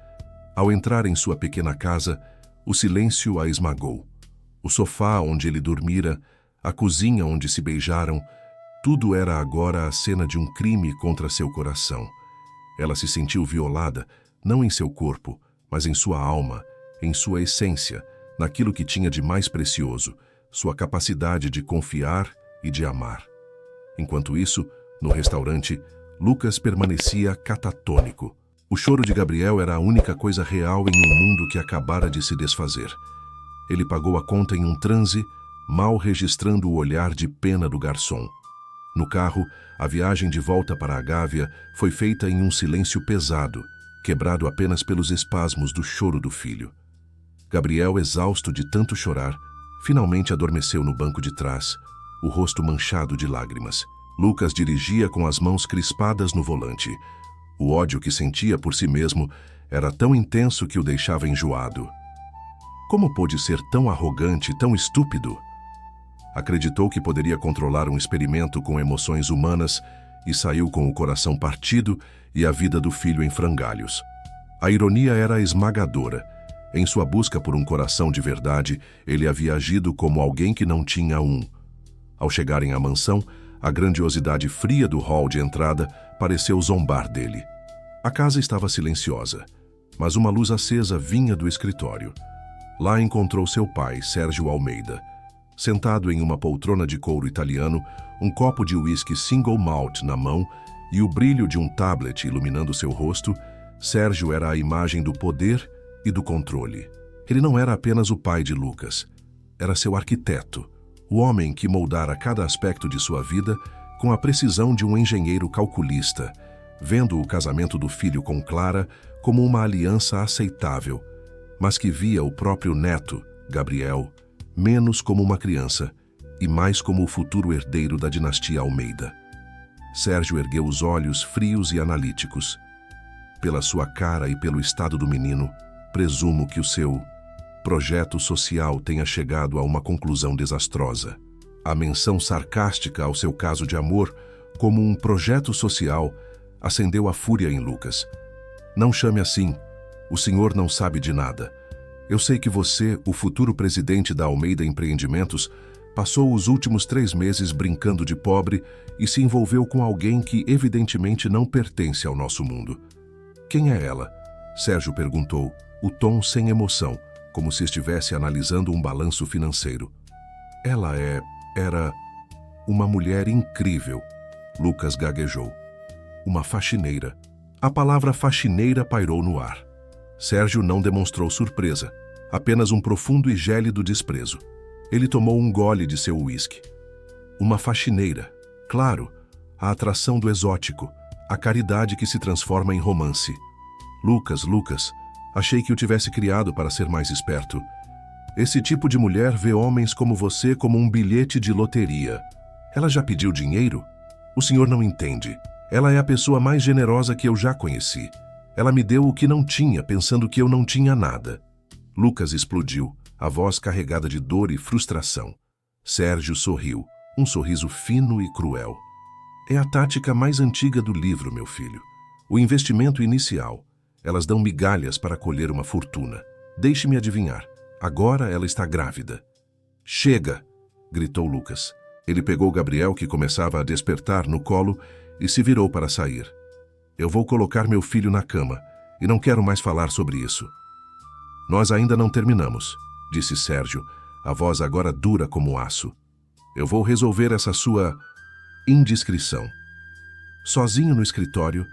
Ao entrar em sua pequena casa, o silêncio a esmagou. O sofá onde ele dormira, a cozinha onde se beijaram, Tudo era agora a cena de um crime contra seu coração. Ela se sentiu violada, não em seu corpo, mas em sua alma, em sua essência, naquilo que tinha de mais precioso, sua capacidade de confiar e de amar. Enquanto isso, no restaurante, Lucas permanecia catatônico. O choro de Gabriel era a única coisa real em um mundo que acabara de se desfazer. Ele pagou a conta em um transe, mal registrando o olhar de pena do garçom. No carro, a viagem de volta para a Gávea foi feita em um silêncio pesado, quebrado apenas pelos espasmos do choro do filho. Gabriel, exausto de tanto chorar, finalmente adormeceu no banco de trás, o rosto manchado de lágrimas. Lucas dirigia com as mãos crispadas no volante. O ódio que sentia por si mesmo era tão intenso que o deixava enjoado. Como pôde ser tão arrogante, tão estúpido? Acreditou que poderia controlar um experimento com emoções humanas e saiu com o coração partido e a vida do filho em frangalhos. A ironia era esmagadora. Em sua busca por um coração de verdade, ele havia agido como alguém que não tinha um. Ao chegarem à mansão, a grandiosidade fria do hall de entrada pareceu zombar dele. A casa estava silenciosa, mas uma luz acesa vinha do escritório. Lá encontrou seu pai, Sérgio Almeida. Sentado em uma poltrona de couro italiano, um copo de uísque single malt na mão e o brilho de um tablet iluminando seu rosto, Sérgio era a imagem do poder e do controle. Ele não era apenas o pai de Lucas. Era seu arquiteto, o homem que moldara cada aspecto de sua vida com a precisão de um engenheiro calculista, vendo o casamento do filho com Clara como uma aliança aceitável, mas que via o próprio neto, Gabriel, menos como uma criança e mais como o futuro herdeiro da dinastia Almeida. Sérgio ergueu os olhos frios e analíticos. Pela sua cara e pelo estado do menino, presumo que o seu projeto social tenha chegado a uma conclusão desastrosa. A menção sarcástica ao seu caso de amor como um projeto social acendeu a fúria em Lucas. Não chame assim. O senhor não sabe de nada. Eu sei que você, o futuro presidente da Almeida Empreendimentos, passou os últimos 3 meses brincando de pobre e se envolveu com alguém que evidentemente não pertence ao nosso mundo. Quem é ela? Sérgio perguntou, o tom sem emoção, como se estivesse analisando um balanço financeiro. Ela era uma mulher incrível, Lucas gaguejou. Uma faxineira. A palavra faxineira pairou no ar. Sérgio não demonstrou surpresa, apenas um profundo e gélido desprezo. Ele tomou um gole de seu uísque. Uma faxineira. Claro, a atração do exótico, a caridade que se transforma em romance. Lucas, achei que o tivesse criado para ser mais esperto. Esse tipo de mulher vê homens como você como um bilhete de loteria. Ela já pediu dinheiro? O senhor não entende. Ela é a pessoa mais generosa que eu já conheci. Ela me deu o que não tinha, pensando que eu não tinha nada. Lucas explodiu, a voz carregada de dor e frustração. Sérgio sorriu, um sorriso fino e cruel. É a tática mais antiga do livro, meu filho. O investimento inicial. Elas dão migalhas para colher uma fortuna. Deixe-me adivinhar. Agora ela está grávida. Chega! Gritou Lucas. Ele pegou Gabriel, que começava a despertar, no colo e se virou para sair. Eu vou colocar meu filho na cama e não quero mais falar sobre isso. Nós ainda não terminamos, disse Sérgio, a voz agora dura como aço. Eu vou resolver essa sua indiscrição. Sozinho no escritório,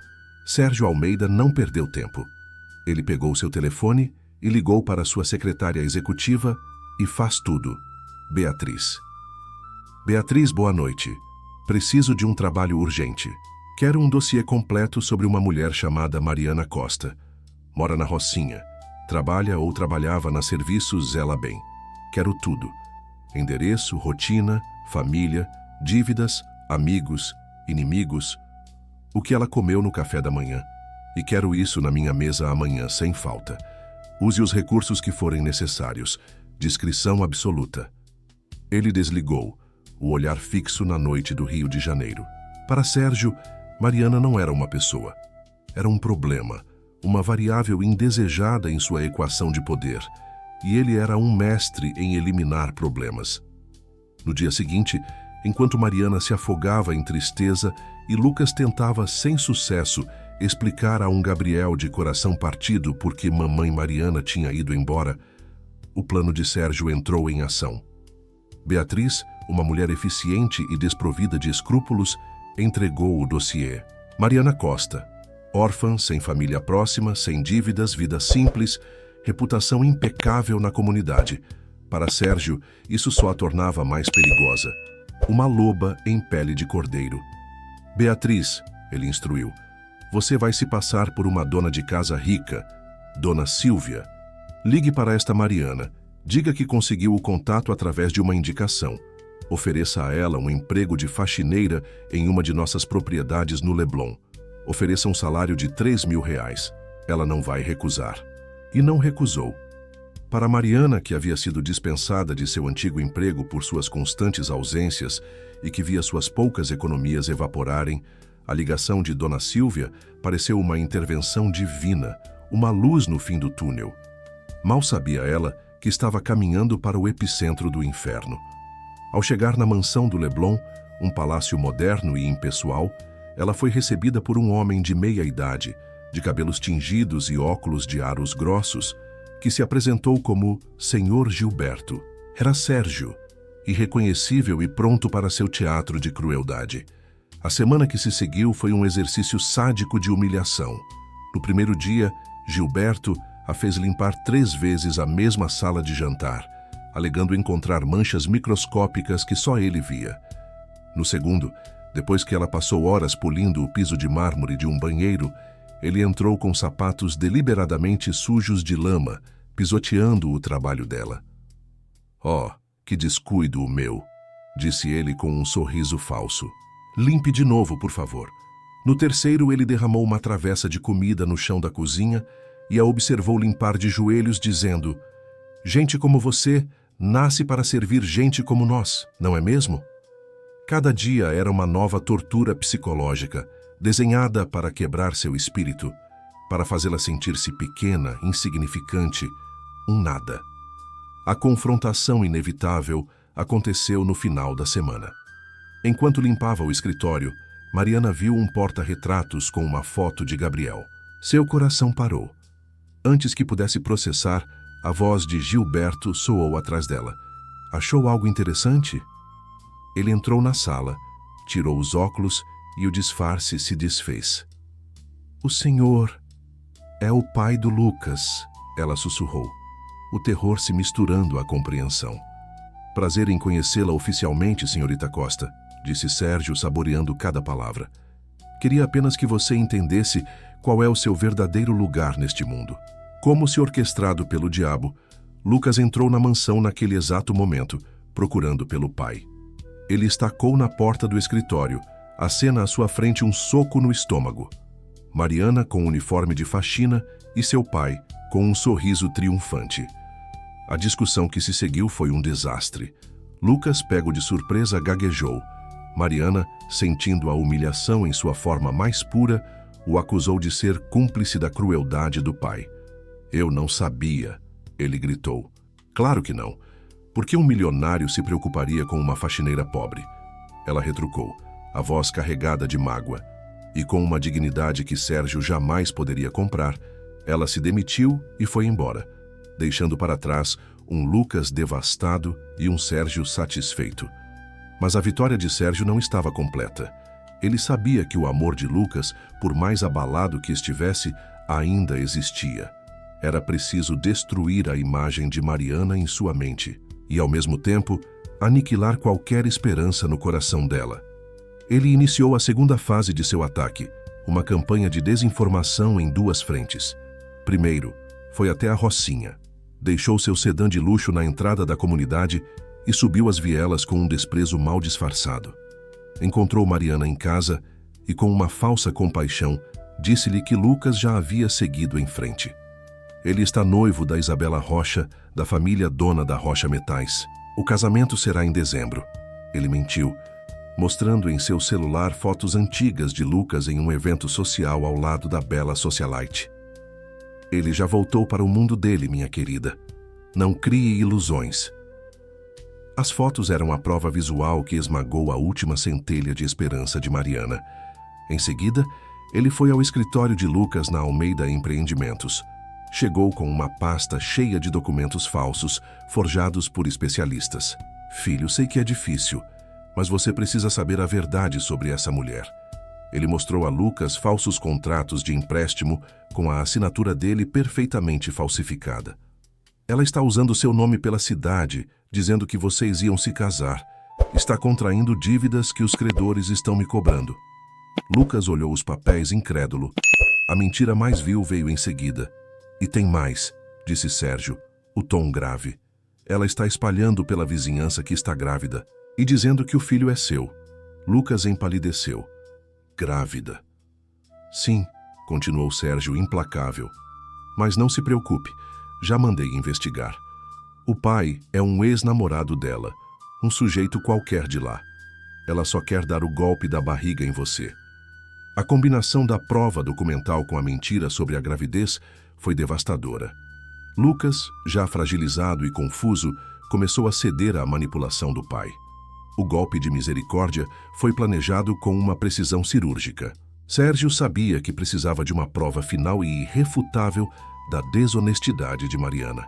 Sérgio Almeida não perdeu tempo. Ele pegou seu telefone e ligou para sua secretária executiva e faz tudo, Beatriz. Beatriz, boa noite. Preciso de um trabalho urgente. Quero um dossiê completo sobre uma mulher chamada Mariana Costa. Mora na Rocinha. Trabalha ou trabalhava na Serviços Zela Bem. Quero tudo. Endereço, rotina, família, dívidas, amigos, inimigos. O que ela comeu no café da manhã. E quero isso na minha mesa amanhã, sem falta. Use os recursos que forem necessários. Discrição absoluta. Ele desligou, o olhar fixo na noite do Rio de Janeiro. Para Sérgio, Mariana não era uma pessoa. Era um problema, uma variável indesejada em sua equação de poder, e ele era um mestre em eliminar problemas. No dia seguinte, enquanto Mariana se afogava em tristeza e Lucas tentava, sem sucesso, explicar a um Gabriel de coração partido por que mamãe Mariana tinha ido embora, o plano de Sérgio entrou em ação. Beatriz, uma mulher eficiente e desprovida de escrúpulos, entregou o dossiê. Mariana Costa, órfã, sem família próxima, sem dívidas, vida simples, reputação impecável na comunidade. Para Sérgio, isso só a tornava mais perigosa. Uma loba em pele de cordeiro. Beatriz, ele instruiu, você vai se passar por uma dona de casa rica, Dona Silvia. Ligue para esta Mariana. Diga que conseguiu o contato através de uma indicação. Ofereça a ela um emprego de faxineira em uma de nossas propriedades no Leblon. Ofereça um salário de R$3.000. Ela não vai recusar. E não recusou. Para Mariana, que havia sido dispensada de seu antigo emprego por suas constantes ausências e que via suas poucas economias evaporarem, a ligação de Dona Silvia pareceu uma intervenção divina, uma luz no fim do túnel. Mal sabia ela que estava caminhando para o epicentro do inferno. Ao chegar na mansão do Leblon, um palácio moderno e impessoal, ela foi recebida por um homem de meia-idade, de cabelos tingidos e óculos de aros grossos, que se apresentou como Senhor Gilberto. Era Sérgio, irreconhecível e pronto para seu teatro de crueldade. A semana que se seguiu foi um exercício sádico de humilhação. No primeiro dia, Gilberto a fez limpar 3 vezes a mesma sala de jantar, alegando encontrar manchas microscópicas que só ele via. No segundo, depois que ela passou horas polindo o piso de mármore de um banheiro, ele entrou com sapatos deliberadamente sujos de lama, pisoteando o trabalho dela. "Oh, que descuido o meu", disse ele com um sorriso falso. "Limpe de novo, por favor." No terceiro, ele derramou uma travessa de comida no chão da cozinha e a observou limpar de joelhos, dizendo: "Gente como você nasce para servir gente como nós, não é mesmo?" Cada dia era uma nova tortura psicológica, desenhada para quebrar seu espírito, para fazê-la sentir-se pequena, insignificante, um nada. A confrontação inevitável aconteceu no final da semana. Enquanto limpava o escritório, Mariana viu um porta-retratos com uma foto de Gabriel. Seu coração parou. Antes que pudesse processar, a voz de Gilberto soou atrás dela. "Achou algo interessante?" Ele entrou na sala, tirou os óculos e o disfarce se desfez. "O senhor é o pai do Lucas", ela sussurrou, o terror se misturando à compreensão. "Prazer em conhecê-la oficialmente, senhorita Costa", disse Sérgio, saboreando cada palavra. "Queria apenas que você entendesse qual é o seu verdadeiro lugar neste mundo." Como se orquestrado pelo diabo, Lucas entrou na mansão naquele exato momento, procurando pelo pai. Ele estacou na porta do escritório, acena à sua frente um soco no estômago. Mariana, com uniforme de faxina, e seu pai, com um sorriso triunfante. A discussão que se seguiu foi um desastre. Lucas, pego de surpresa, gaguejou. Mariana, sentindo a humilhação em sua forma mais pura, o acusou de ser cúmplice da crueldade do pai. "Eu não sabia", ele gritou. "Claro que não. Por que um milionário se preocuparia com uma faxineira pobre?" Ela retrucou, a voz carregada de mágoa. E com uma dignidade que Sérgio jamais poderia comprar, ela se demitiu e foi embora, deixando para trás um Lucas devastado e um Sérgio satisfeito. Mas a vitória de Sérgio não estava completa. Ele sabia que o amor de Lucas, por mais abalado que estivesse, ainda existia. Era preciso destruir a imagem de Mariana em sua mente e, ao mesmo tempo, aniquilar qualquer esperança no coração dela. Ele iniciou a segunda fase de seu ataque, uma campanha de desinformação em 2 frentes. Primeiro, foi até a Rocinha. Deixou seu sedã de luxo na entrada da comunidade e subiu as vielas com um desprezo mal disfarçado. Encontrou Mariana em casa e, com uma falsa compaixão, disse-lhe que Lucas já havia seguido em frente. Ele está noivo da Isabela Rocha, da família dona da Rocha Metais. O casamento será em dezembro. Ele mentiu, mostrando em seu celular fotos antigas de Lucas em um evento social ao lado da bela socialite. Ele já voltou para o mundo dele, minha querida. Não crie ilusões. As fotos eram a prova visual que esmagou a última centelha de esperança de Mariana. Em seguida, ele foi ao escritório de Lucas na Almeida Empreendimentos. Chegou com uma pasta cheia de documentos falsos, forjados por especialistas. Filho, sei que é difícil, mas você precisa saber a verdade sobre essa mulher. Ele mostrou a Lucas falsos contratos de empréstimo com a assinatura dele perfeitamente falsificada. Ela está usando seu nome pela cidade, dizendo que vocês iam se casar. Está contraindo dívidas que os credores estão me cobrando. Lucas olhou os papéis incrédulo. A mentira mais vil veio em seguida. E tem mais, disse Sérgio, o tom grave. Ela está espalhando pela vizinhança que está grávida e dizendo que o filho é seu. Lucas empalideceu. Grávida. Sim, continuou Sérgio implacável. Mas não se preocupe, já mandei investigar. O pai é um ex-namorado dela, um sujeito qualquer de lá. Ela só quer dar o golpe da barriga em você. A combinação da prova documental com a mentira sobre a gravidez foi devastadora. Lucas, já fragilizado e confuso, começou a ceder à manipulação do pai. O golpe de misericórdia foi planejado com uma precisão cirúrgica. Sérgio sabia que precisava de uma prova final e irrefutável da desonestidade de Mariana.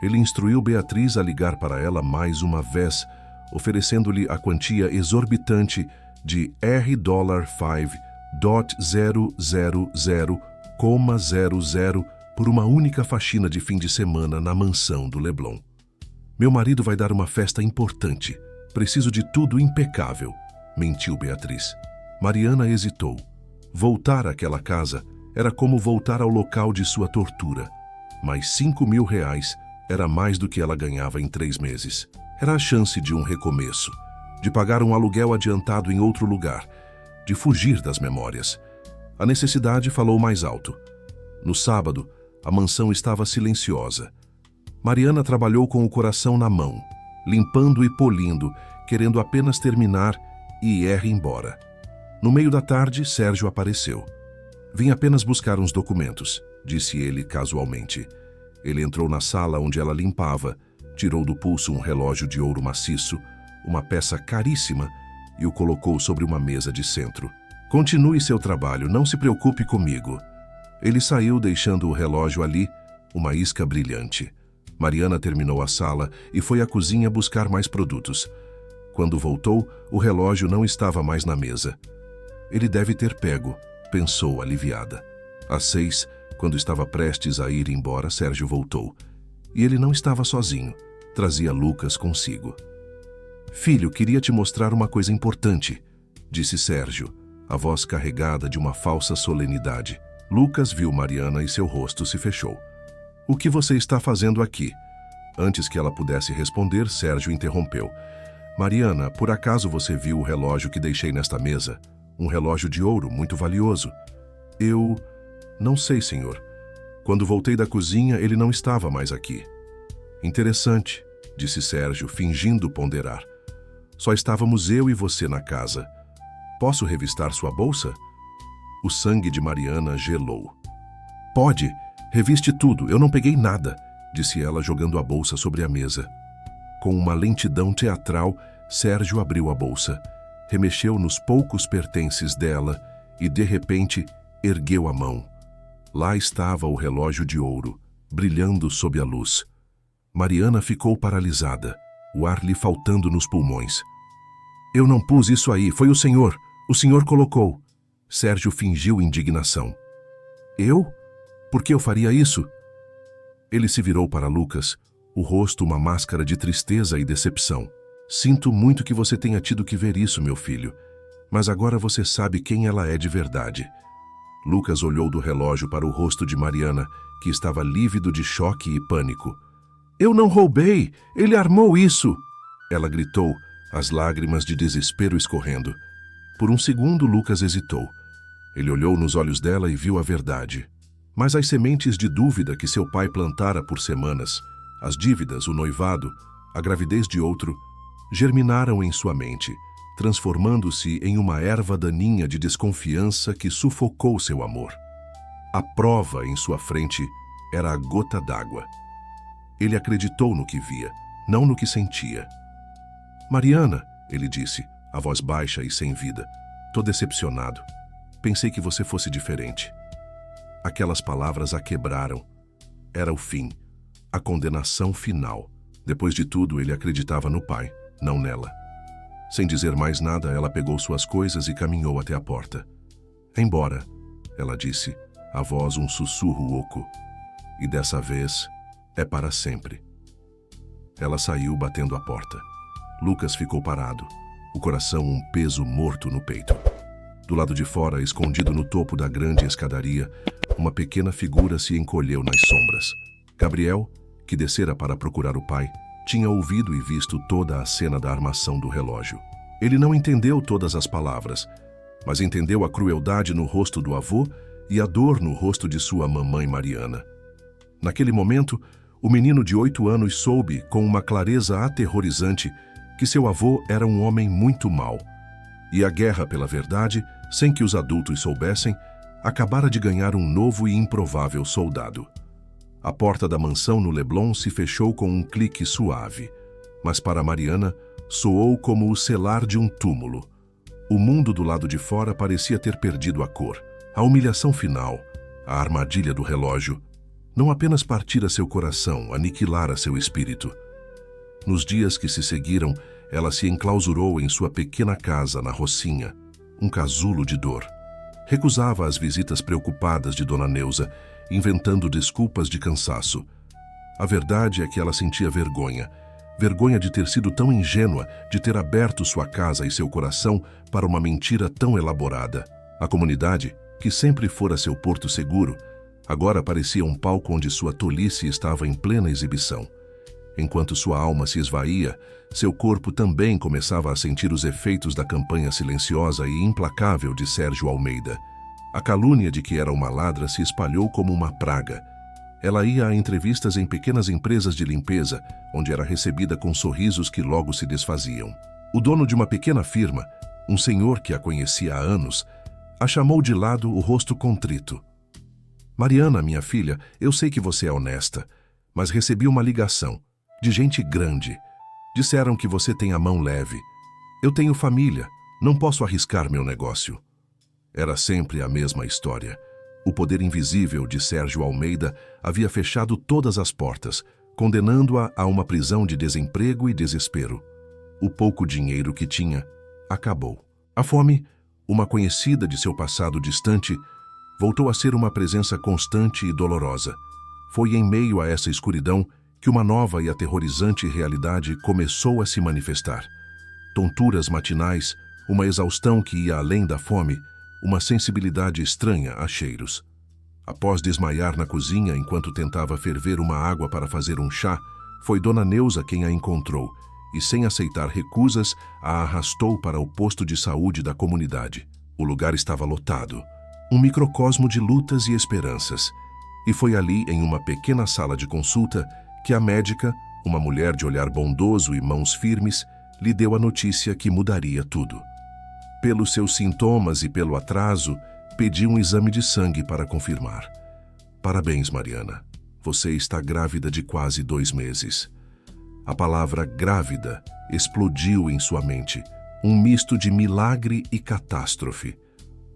Ele instruiu Beatriz a ligar para ela mais uma vez, oferecendo-lhe a quantia exorbitante de R$5,000,00 por uma única faxina de fim de semana na mansão do Leblon. Meu marido vai dar uma festa importante. Preciso de tudo impecável, mentiu Beatriz. Mariana hesitou. Voltar àquela casa era como voltar ao local de sua tortura. Mas R$5.000 era mais do que ela ganhava em 3 meses. Era a chance de um recomeço, de pagar um aluguel adiantado em outro lugar, de fugir das memórias. A necessidade falou mais alto. No sábado, a mansão estava silenciosa. Mariana trabalhou com o coração na mão, limpando e polindo, querendo apenas terminar e ir embora. No meio da tarde, Sérgio apareceu. Vim apenas buscar uns documentos, disse ele casualmente. Ele entrou na sala onde ela limpava, tirou do pulso um relógio de ouro maciço, uma peça caríssima, e o colocou sobre uma mesa de centro. Continue seu trabalho, não se preocupe comigo. Ele saiu deixando o relógio ali, uma isca brilhante. Mariana terminou a sala e foi à cozinha buscar mais produtos. Quando voltou, o relógio não estava mais na mesa. Ele deve ter pego, pensou aliviada. Às 6, quando estava prestes a ir embora, Sérgio voltou. E ele não estava sozinho. Trazia Lucas consigo. Filho, queria te mostrar uma coisa importante, disse Sérgio, a voz carregada de uma falsa solenidade. Lucas viu Mariana e seu rosto se fechou. O que você está fazendo aqui? Antes que ela pudesse responder, Sérgio interrompeu. Mariana, por acaso você viu o relógio que deixei nesta mesa? Um relógio de ouro muito valioso. Eu... não sei, senhor. Quando voltei da cozinha, ele não estava mais aqui. Interessante, disse Sérgio, fingindo ponderar. Só estávamos eu e você na casa. Posso revistar sua bolsa? O sangue de Mariana gelou. Pode, reviste tudo, eu não peguei nada, disse ela jogando a bolsa sobre a mesa. Com uma lentidão teatral, Sérgio abriu a bolsa, remexeu nos poucos pertences dela e, de repente, ergueu a mão. Lá estava o relógio de ouro, brilhando sob a luz. Mariana ficou paralisada, o ar lhe faltando nos pulmões. Eu não pus isso aí, foi o senhor colocou. Sérgio fingiu indignação. Eu? Por que eu faria isso? Ele se virou para Lucas, o rosto uma máscara de tristeza e decepção. Sinto muito que você tenha tido que ver isso, meu filho, mas agora você sabe quem ela é de verdade. Lucas olhou do relógio para o rosto de Mariana, que estava lívido de choque e pânico. Eu não roubei! Ele armou isso! Ela gritou, as lágrimas de desespero escorrendo. Por um segundo, Lucas hesitou. Ele olhou nos olhos dela e viu a verdade. Mas as sementes de dúvida que seu pai plantara por semanas, as dívidas, o noivado, a gravidez de outro, germinaram em sua mente, transformando-se em uma erva daninha de desconfiança que sufocou seu amor. A prova em sua frente era a gota d'água. Ele acreditou no que via, não no que sentia. Mariana, ele disse, a voz baixa e sem vida. Tô decepcionado. Pensei que você fosse diferente. Aquelas palavras a quebraram. Era o fim. A condenação final. Depois de tudo, ele acreditava no pai, não nela. Sem dizer mais nada, ela pegou suas coisas e caminhou até a porta. Embora, ela disse, a voz um sussurro oco. E dessa vez, é para sempre. Ela saiu batendo a porta. Lucas ficou parado, o coração um peso morto no peito. Do lado de fora, escondido no topo da grande escadaria, uma pequena figura se encolheu nas sombras. Gabriel, que descera para procurar o pai, tinha ouvido e visto toda a cena da armação do relógio. Ele não entendeu todas as palavras, mas entendeu a crueldade no rosto do avô e a dor no rosto de sua mamãe Mariana. Naquele momento, o menino de 8 anos soube, com uma clareza aterrorizante, que seu avô era um homem muito mau. E a guerra pela verdade, sem que os adultos soubessem, acabara de ganhar um novo e improvável soldado. A porta da mansão no Leblon se fechou com um clique suave, mas para Mariana soou como o selar de um túmulo. O mundo do lado de fora parecia ter perdido a cor. A humilhação final, a armadilha do relógio, não apenas partira seu coração, aniquilara seu espírito. Nos dias que se seguiram, ela se enclausurou em sua pequena casa na Rocinha, um casulo de dor. Recusava as visitas preocupadas de Dona Neuza, inventando desculpas de cansaço. A verdade é que ela sentia vergonha. Vergonha de ter sido tão ingênua, de ter aberto sua casa e seu coração para uma mentira tão elaborada. A comunidade, que sempre fora seu porto seguro, agora parecia um palco onde sua tolice estava em plena exibição. Enquanto sua alma se esvaía, seu corpo também começava a sentir os efeitos da campanha silenciosa e implacável de Sérgio Almeida. A calúnia de que era uma ladra se espalhou como uma praga. Ela ia a entrevistas em pequenas empresas de limpeza, onde era recebida com sorrisos que logo se desfaziam. O dono de uma pequena firma, um senhor que a conhecia há anos, a chamou de lado, o rosto contrito. Mariana, minha filha, eu sei que você é honesta, mas recebi uma ligação, de gente grande. Disseram que você tem a mão leve. Eu tenho família, não posso arriscar meu negócio. Era sempre a mesma história. O poder invisível de Sérgio Almeida havia fechado todas as portas, condenando-a a uma prisão de desemprego e desespero. O pouco dinheiro que tinha acabou. A fome, uma conhecida de seu passado distante, voltou a ser uma presença constante e dolorosa. Foi em meio a essa escuridão que uma nova e aterrorizante realidade começou a se manifestar. Tonturas matinais, uma exaustão que ia além da fome, uma sensibilidade estranha a cheiros. Após desmaiar na cozinha enquanto tentava ferver uma água para fazer um chá, foi Dona Neuza quem a encontrou e, sem aceitar recusas, a arrastou para o posto de saúde da comunidade. O lugar estava lotado, um microcosmo de lutas e esperanças. E foi ali, em uma pequena sala de consulta, que a médica, uma mulher de olhar bondoso e mãos firmes, lhe deu a notícia que mudaria tudo. Pelos seus sintomas e pelo atraso, pediu um exame de sangue para confirmar. Parabéns, Mariana. Você está grávida de quase 2 meses. A palavra grávida explodiu em sua mente, um misto de milagre e catástrofe.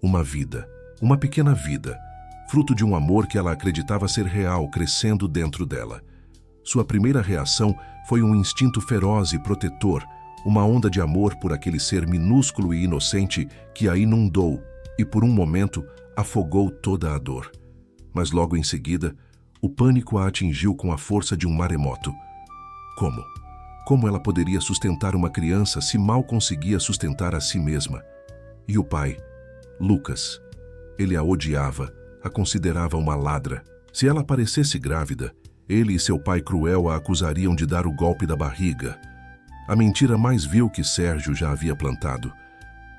Uma vida, uma pequena vida, fruto de um amor que ela acreditava ser real, crescendo dentro dela. Sua primeira reação foi um instinto feroz e protetor, uma onda de amor por aquele ser minúsculo e inocente que a inundou e, por um momento, afogou toda a dor. Mas logo em seguida, o pânico a atingiu com a força de um maremoto. Como? Como ela poderia sustentar uma criança se mal conseguia sustentar a si mesma? E o pai, Lucas? Ele a odiava, a considerava uma ladra. Se ela parecesse grávida, ele e seu pai cruel a acusariam de dar o golpe da barriga. A mentira mais vil que Sérgio já havia plantado.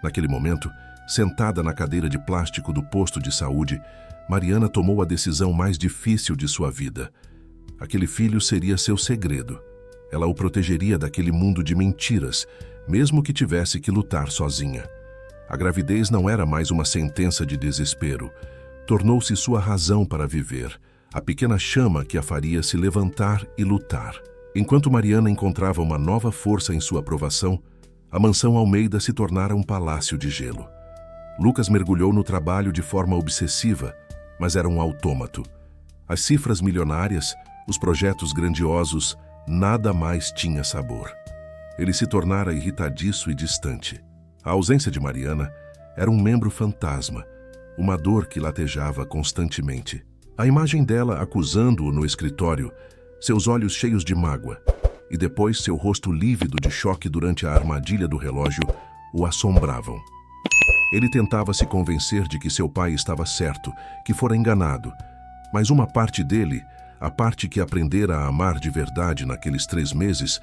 Naquele momento, sentada na cadeira de plástico do posto de saúde, Mariana tomou a decisão mais difícil de sua vida. Aquele filho seria seu segredo. Ela o protegeria daquele mundo de mentiras, mesmo que tivesse que lutar sozinha. A gravidez não era mais uma sentença de desespero. Tornou-se sua razão para viver, a pequena chama que a faria se levantar e lutar. Enquanto Mariana encontrava uma nova força em sua aprovação, a mansão Almeida se tornara um palácio de gelo. Lucas mergulhou no trabalho de forma obsessiva, mas era um autômato. As cifras milionárias, os projetos grandiosos, nada mais tinha sabor. Ele se tornara irritadiço e distante. A ausência de Mariana era um membro fantasma, uma dor que latejava constantemente. A imagem dela acusando-o no escritório, seus olhos cheios de mágoa, e depois seu rosto lívido de choque durante a armadilha do relógio, o assombravam. Ele tentava se convencer de que seu pai estava certo, que fora enganado, mas uma parte dele, a parte que aprendera a amar de verdade naqueles 3 meses,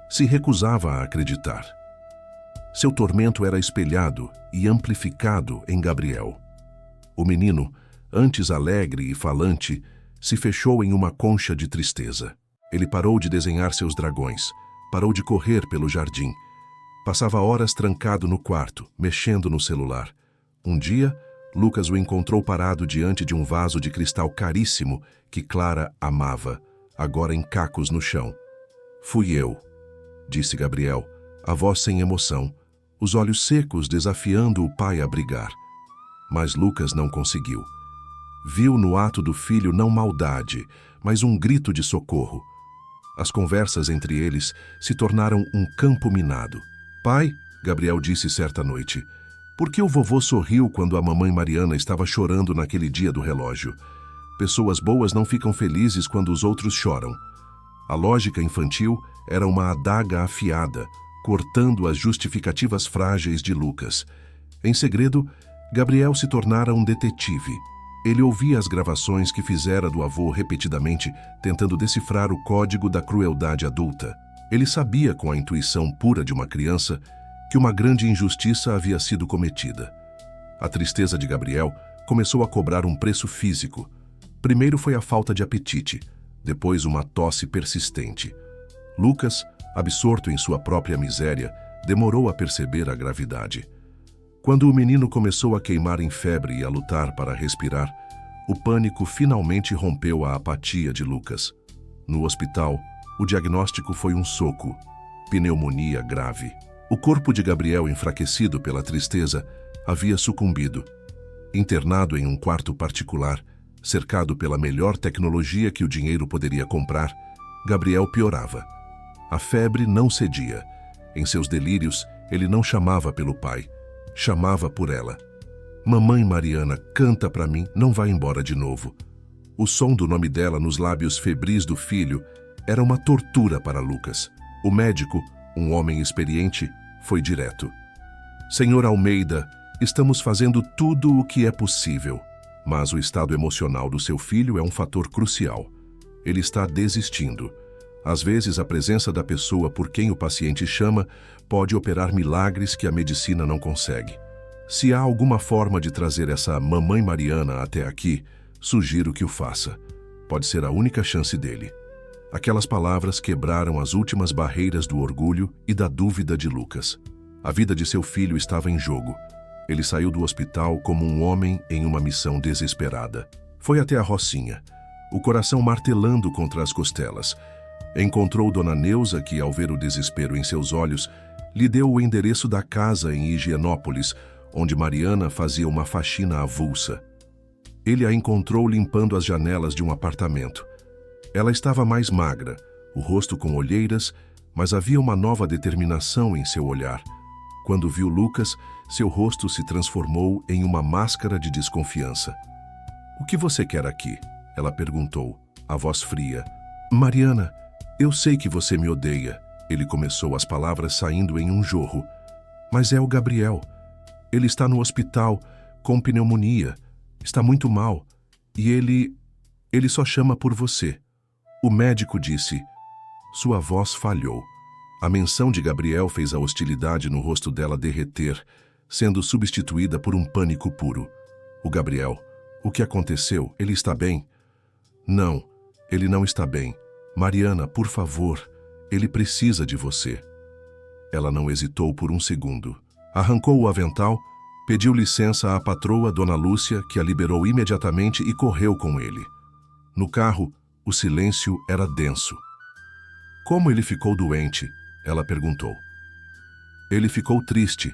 se recusava a acreditar. Seu tormento era espelhado e amplificado em Gabriel. O menino, antes alegre e falante, se fechou em uma concha de tristeza. Ele parou de desenhar seus dragões, parou de correr pelo jardim. Passava horas trancado no quarto, mexendo no celular. Um dia, Lucas o encontrou parado diante de um vaso de cristal caríssimo que Clara amava, agora em cacos no chão. "Fui eu", disse Gabriel, a voz sem emoção, os olhos secos desafiando o pai a brigar. Mas Lucas não conseguiu. Viu no ato do filho não maldade, mas um grito de socorro. As conversas entre eles se tornaram um campo minado. "Pai", Gabriel disse certa noite, "por que o vovô sorriu quando a mamãe Mariana estava chorando naquele dia do relógio? Pessoas boas não ficam felizes quando os outros choram." A lógica infantil era uma adaga afiada, cortando as justificativas frágeis de Lucas. Em segredo, Gabriel se tornara um detetive. Ele ouvia as gravações que fizera do avô repetidamente, tentando decifrar o código da crueldade adulta. Ele sabia, com a intuição pura de uma criança, que uma grande injustiça havia sido cometida. A tristeza de Gabriel começou a cobrar um preço físico. Primeiro foi a falta de apetite, depois uma tosse persistente. Lucas, absorto em sua própria miséria, demorou a perceber a gravidade. Quando o menino começou a queimar em febre e a lutar para respirar, o pânico finalmente rompeu a apatia de Lucas. No hospital, o diagnóstico foi um soco: pneumonia grave. O corpo de Gabriel, enfraquecido pela tristeza, havia sucumbido. Internado em um quarto particular, cercado pela melhor tecnologia que o dinheiro poderia comprar, Gabriel piorava. A febre não cedia. Em seus delírios, ele não chamava pelo pai, chamava por ela. "Mamãe Mariana, canta para mim, não vá embora de novo." O som do nome dela nos lábios febris do filho era uma tortura para Lucas. O médico, um homem experiente, foi direto. "Senhor Almeida, estamos fazendo tudo o que é possível, mas o estado emocional do seu filho é um fator crucial. Ele está desistindo. Às vezes, a presença da pessoa por quem o paciente chama pode operar milagres que a medicina não consegue. Se há alguma forma de trazer essa mamãe Mariana até aqui, sugiro que o faça. Pode ser a única chance dele." Aquelas palavras quebraram as últimas barreiras do orgulho e da dúvida de Lucas. A vida de seu filho estava em jogo. Ele saiu do hospital como um homem em uma missão desesperada. Foi até a Rocinha, o coração martelando contra as costelas. Encontrou Dona Neuza, que, ao ver o desespero em seus olhos, lhe deu o endereço da casa em Higienópolis, onde Mariana fazia uma faxina avulsa. Ele a encontrou limpando as janelas de um apartamento. Ela estava mais magra, o rosto com olheiras, mas havia uma nova determinação em seu olhar. Quando viu Lucas, seu rosto se transformou em uma máscara de desconfiança. "O que você quer aqui?" ela perguntou, a voz fria. "Mariana, eu sei que você me odeia." Ele começou, as palavras saindo em um jorro. "Mas é o Gabriel. Ele está no hospital, com pneumonia. Está muito mal. E ele só chama por você." O médico disse. Sua voz falhou. A menção de Gabriel fez a hostilidade no rosto dela derreter, sendo substituída por um pânico puro. "O Gabriel. O que aconteceu? Ele está bem?" "Não, ele não está bem. Mariana, por favor, ele precisa de você." Ela não hesitou por um segundo. Arrancou o avental, pediu licença à patroa, Dona Lúcia, que a liberou imediatamente e correu com ele. No carro, o silêncio era denso. Como ele ficou doente? Ela perguntou. Ele ficou triste,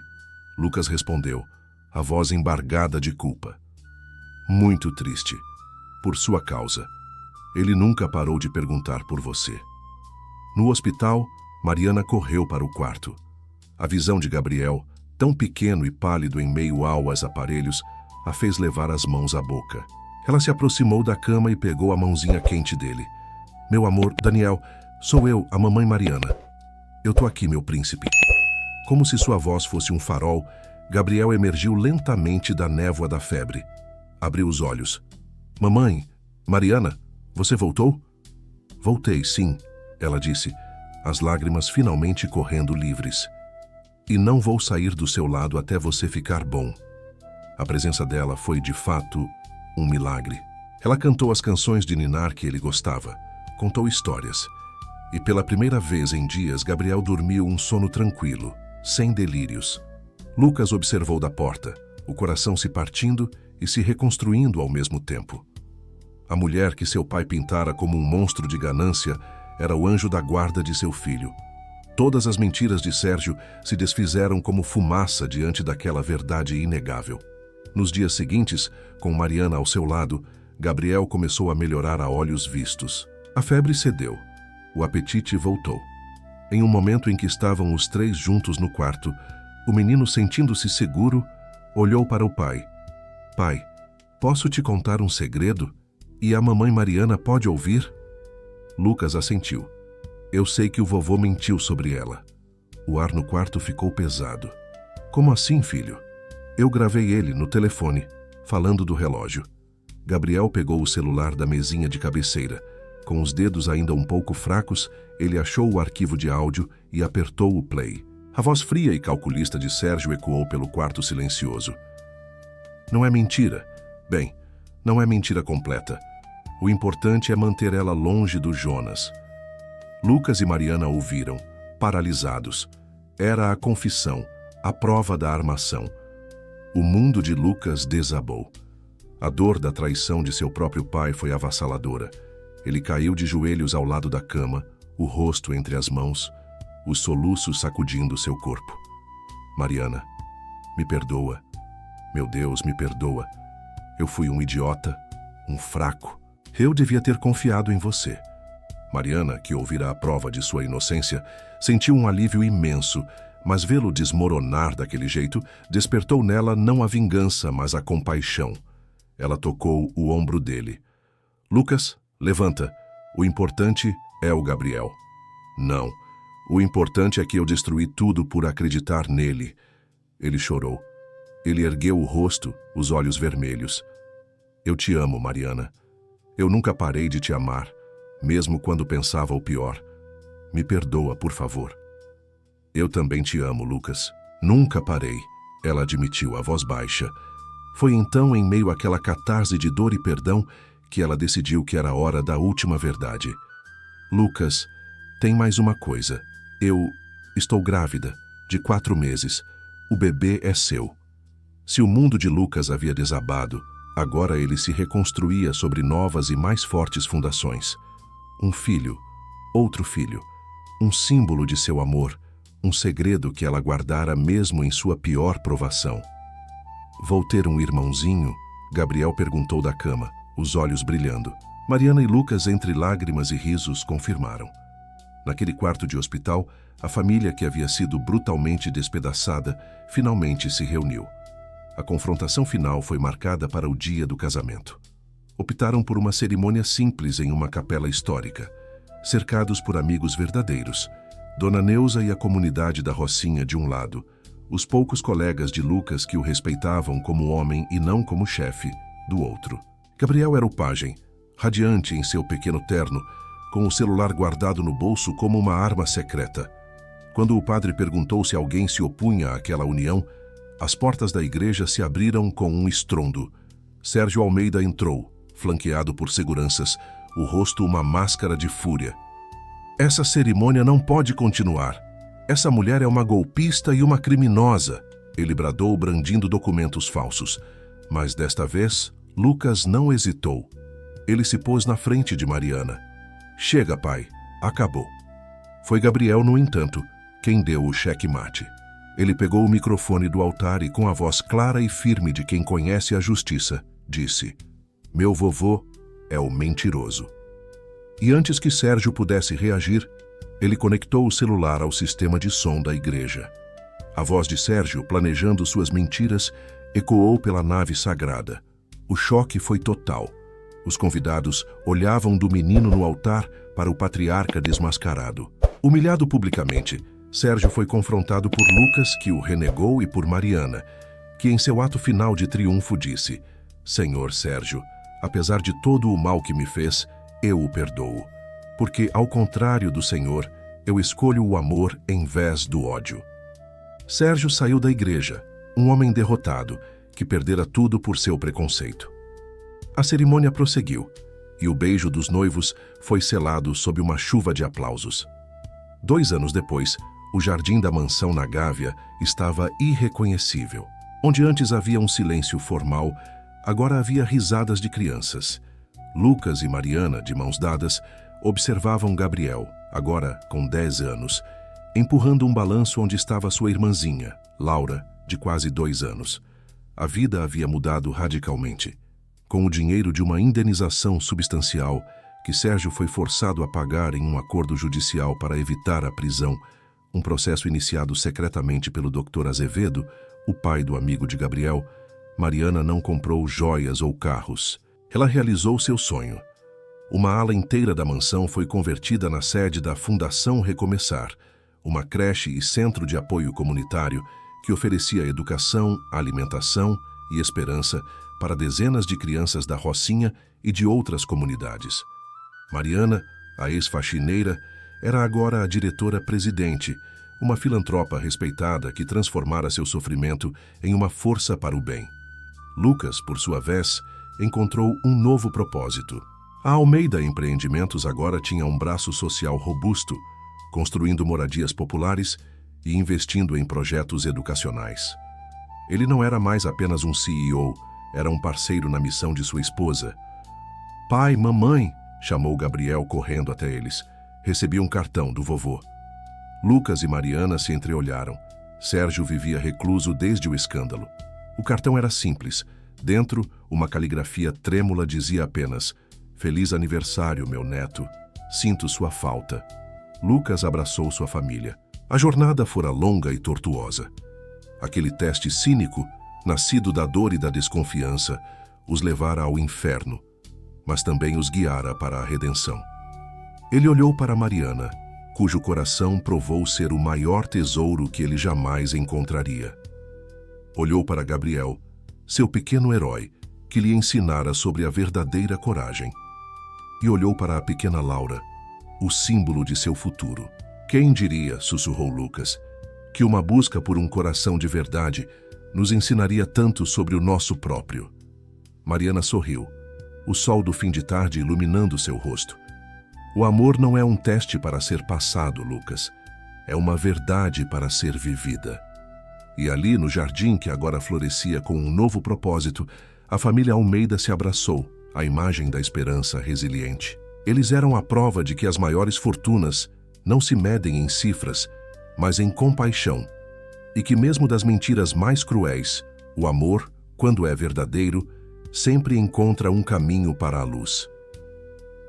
Lucas respondeu, a voz embargada de culpa. Muito triste. Por sua causa. Ele nunca parou de perguntar por você. No hospital, Mariana correu para o quarto. A visão de Gabriel, tão pequeno e pálido em meio aos aparelhos, a fez levar as mãos à boca. Ela se aproximou da cama e pegou a mãozinha quente dele. Meu amor, Daniel, sou eu, a mamãe Mariana. Eu tô aqui, meu príncipe. Como se sua voz fosse um farol, Gabriel emergiu lentamente da névoa da febre. Abriu os olhos. Mamãe, Mariana, você voltou? Voltei, sim, ela disse, as lágrimas finalmente correndo livres. E não vou sair do seu lado até você ficar bom. A presença dela foi, de fato, um milagre. Ela cantou as canções de ninar que ele gostava, contou histórias. E pela primeira vez em dias, Gabriel dormiu um sono tranquilo, sem delírios. Lucas observou da porta, o coração se partindo e se reconstruindo ao mesmo tempo. A mulher que seu pai pintara como um monstro de ganância era o anjo da guarda de seu filho. Todas as mentiras de Sérgio se desfizeram como fumaça diante daquela verdade inegável. Nos dias seguintes, com Mariana ao seu lado, Gabriel começou a melhorar a olhos vistos. A febre cedeu. O apetite voltou. Em um momento em que estavam os três juntos no quarto, o menino, sentindo-se seguro, olhou para o pai. Pai, posso te contar um segredo? E a mamãe Mariana pode ouvir? Lucas assentiu. Eu sei que o vovô mentiu sobre ela. O ar no quarto ficou pesado. Como assim, filho? Eu gravei ele no telefone, falando do relógio. Gabriel pegou o celular da mesinha de cabeceira. Com os dedos ainda um pouco fracos, ele achou o arquivo de áudio e apertou o play. A voz fria e calculista de Sérgio ecoou pelo quarto silencioso. Não é mentira. Bem, não é mentira completa. O importante é manter ela longe do Jonas. Lucas e Mariana ouviram, paralisados. Era a confissão, a prova da armação. O mundo de Lucas desabou. A dor da traição de seu próprio pai foi avassaladora. Ele caiu de joelhos ao lado da cama, o rosto entre as mãos, os soluços sacudindo seu corpo. Mariana, me perdoa. Meu Deus, me perdoa. Eu fui um idiota, um fraco. Eu devia ter confiado em você. Mariana, que ouvira a prova de sua inocência, sentiu um alívio imenso, mas vê-lo desmoronar daquele jeito despertou nela não a vingança, mas a compaixão. Ela tocou o ombro dele. Lucas, levanta. O importante é o Gabriel. Não. O importante é que eu destruí tudo por acreditar nele. Ele chorou. Ele ergueu o rosto, os olhos vermelhos. Eu te amo, Mariana. Eu nunca parei de te amar, mesmo quando pensava o pior. Me perdoa, por favor. Eu também te amo, Lucas. Nunca parei, ela admitiu, a voz baixa. Foi então, em meio àquela catarse de dor e perdão, que ela decidiu que era hora da última verdade. Lucas, tem mais uma coisa. Eu estou grávida, de 4 meses. O bebê é seu. Se o mundo de Lucas havia desabado, agora ele se reconstruía sobre novas e mais fortes fundações. Um filho, outro filho, um símbolo de seu amor, um segredo que ela guardara mesmo em sua pior provação. Vou ter um irmãozinho? Gabriel perguntou da cama, os olhos brilhando. Mariana e Lucas, entre lágrimas e risos, confirmaram. Naquele quarto de hospital, a família que havia sido brutalmente despedaçada finalmente se reuniu. A confrontação final foi marcada para o dia do casamento. Optaram por uma cerimônia simples em uma capela histórica, cercados por amigos verdadeiros. Dona Neuza e a comunidade da Rocinha de um lado, os poucos colegas de Lucas que o respeitavam como homem e não como chefe, do outro. Gabriel era o pajem, radiante em seu pequeno terno, com o celular guardado no bolso como uma arma secreta. Quando o padre perguntou se alguém se opunha àquela união, as portas da igreja se abriram com um estrondo. Sérgio Almeida entrou, flanqueado por seguranças, o rosto uma máscara de fúria. Essa cerimônia não pode continuar. Essa mulher é uma golpista e uma criminosa, ele bradou, brandindo documentos falsos. Mas desta vez, Lucas não hesitou. Ele se pôs na frente de Mariana. Chega, pai. Acabou. Foi Gabriel, no entanto, quem deu o cheque-mate. Ele pegou o microfone do altar e, com a voz clara e firme de quem conhece a justiça, disse: "Meu vovô é o mentiroso." E antes que Sérgio pudesse reagir, ele conectou o celular ao sistema de som da igreja. A voz de Sérgio, planejando suas mentiras, ecoou pela nave sagrada. O choque foi total. Os convidados olhavam do menino no altar para o patriarca desmascarado. Humilhado publicamente, Sérgio foi confrontado por Lucas, que o renegou, e por Mariana, que em seu ato final de triunfo disse: "Senhor Sérgio, apesar de todo o mal que me fez, eu o perdoo, porque, ao contrário do Senhor, eu escolho o amor em vez do ódio." Sérgio saiu da igreja, um homem derrotado, que perdera tudo por seu preconceito. A cerimônia prosseguiu, e o beijo dos noivos foi selado sob uma chuva de aplausos. 2 anos depois, o jardim da mansão na Gávea estava irreconhecível. Onde antes havia um silêncio formal, agora havia risadas de crianças. Lucas e Mariana, de mãos dadas, observavam Gabriel, agora com 10 anos, empurrando um balanço onde estava sua irmãzinha, Laura, de quase 2 anos. A vida havia mudado radicalmente. Com o dinheiro de uma indenização substancial que Sérgio foi forçado a pagar em um acordo judicial para evitar a prisão, um processo iniciado secretamente pelo Dr. Azevedo, o pai do amigo de Gabriel, Mariana não comprou joias ou carros. Ela realizou seu sonho. Uma ala inteira da mansão foi convertida na sede da Fundação Recomeçar, uma creche e centro de apoio comunitário que oferecia educação, alimentação e esperança para dezenas de crianças da Rocinha e de outras comunidades. Mariana, a ex-faxineira, era agora a diretora-presidente, uma filantropa respeitada que transformara seu sofrimento em uma força para o bem. Lucas, por sua vez, encontrou um novo propósito. A Almeida Empreendimentos agora tinha um braço social robusto, construindo moradias populares e investindo em projetos educacionais. Ele não era mais apenas um CEO, era um parceiro na missão de sua esposa. "Pai, mamãe", chamou Gabriel correndo até eles. Recebi um cartão do vovô. Lucas e Mariana se entreolharam. Sérgio vivia recluso desde o escândalo. O cartão era simples. Dentro, uma caligrafia trêmula dizia apenas: "Feliz aniversário, meu neto. Sinto sua falta." Lucas abraçou sua família. A jornada fora longa e tortuosa. Aquele teste cínico, nascido da dor e da desconfiança, os levara ao inferno, mas também os guiara para a redenção. Ele olhou para Mariana, cujo coração provou ser o maior tesouro que ele jamais encontraria. Olhou para Gabriel, seu pequeno herói, que lhe ensinara sobre a verdadeira coragem. E olhou para a pequena Laura, o símbolo de seu futuro. "Quem diria", sussurrou Lucas, "que uma busca por um coração de verdade nos ensinaria tanto sobre o nosso próprio?" Mariana sorriu, o sol do fim de tarde iluminando seu rosto. "O amor não é um teste para ser passado, Lucas. É uma verdade para ser vivida." E ali, no jardim que agora florescia com um novo propósito, a família Almeida se abraçou, a imagem da esperança resiliente. Eles eram a prova de que as maiores fortunas não se medem em cifras, mas em compaixão, e que mesmo das mentiras mais cruéis, o amor, quando é verdadeiro, sempre encontra um caminho para a luz.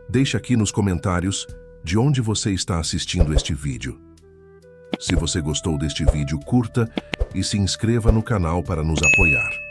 Deixe aqui nos comentários de onde você está assistindo este vídeo. Se você gostou deste vídeo, curta e se inscreva no canal para nos apoiar.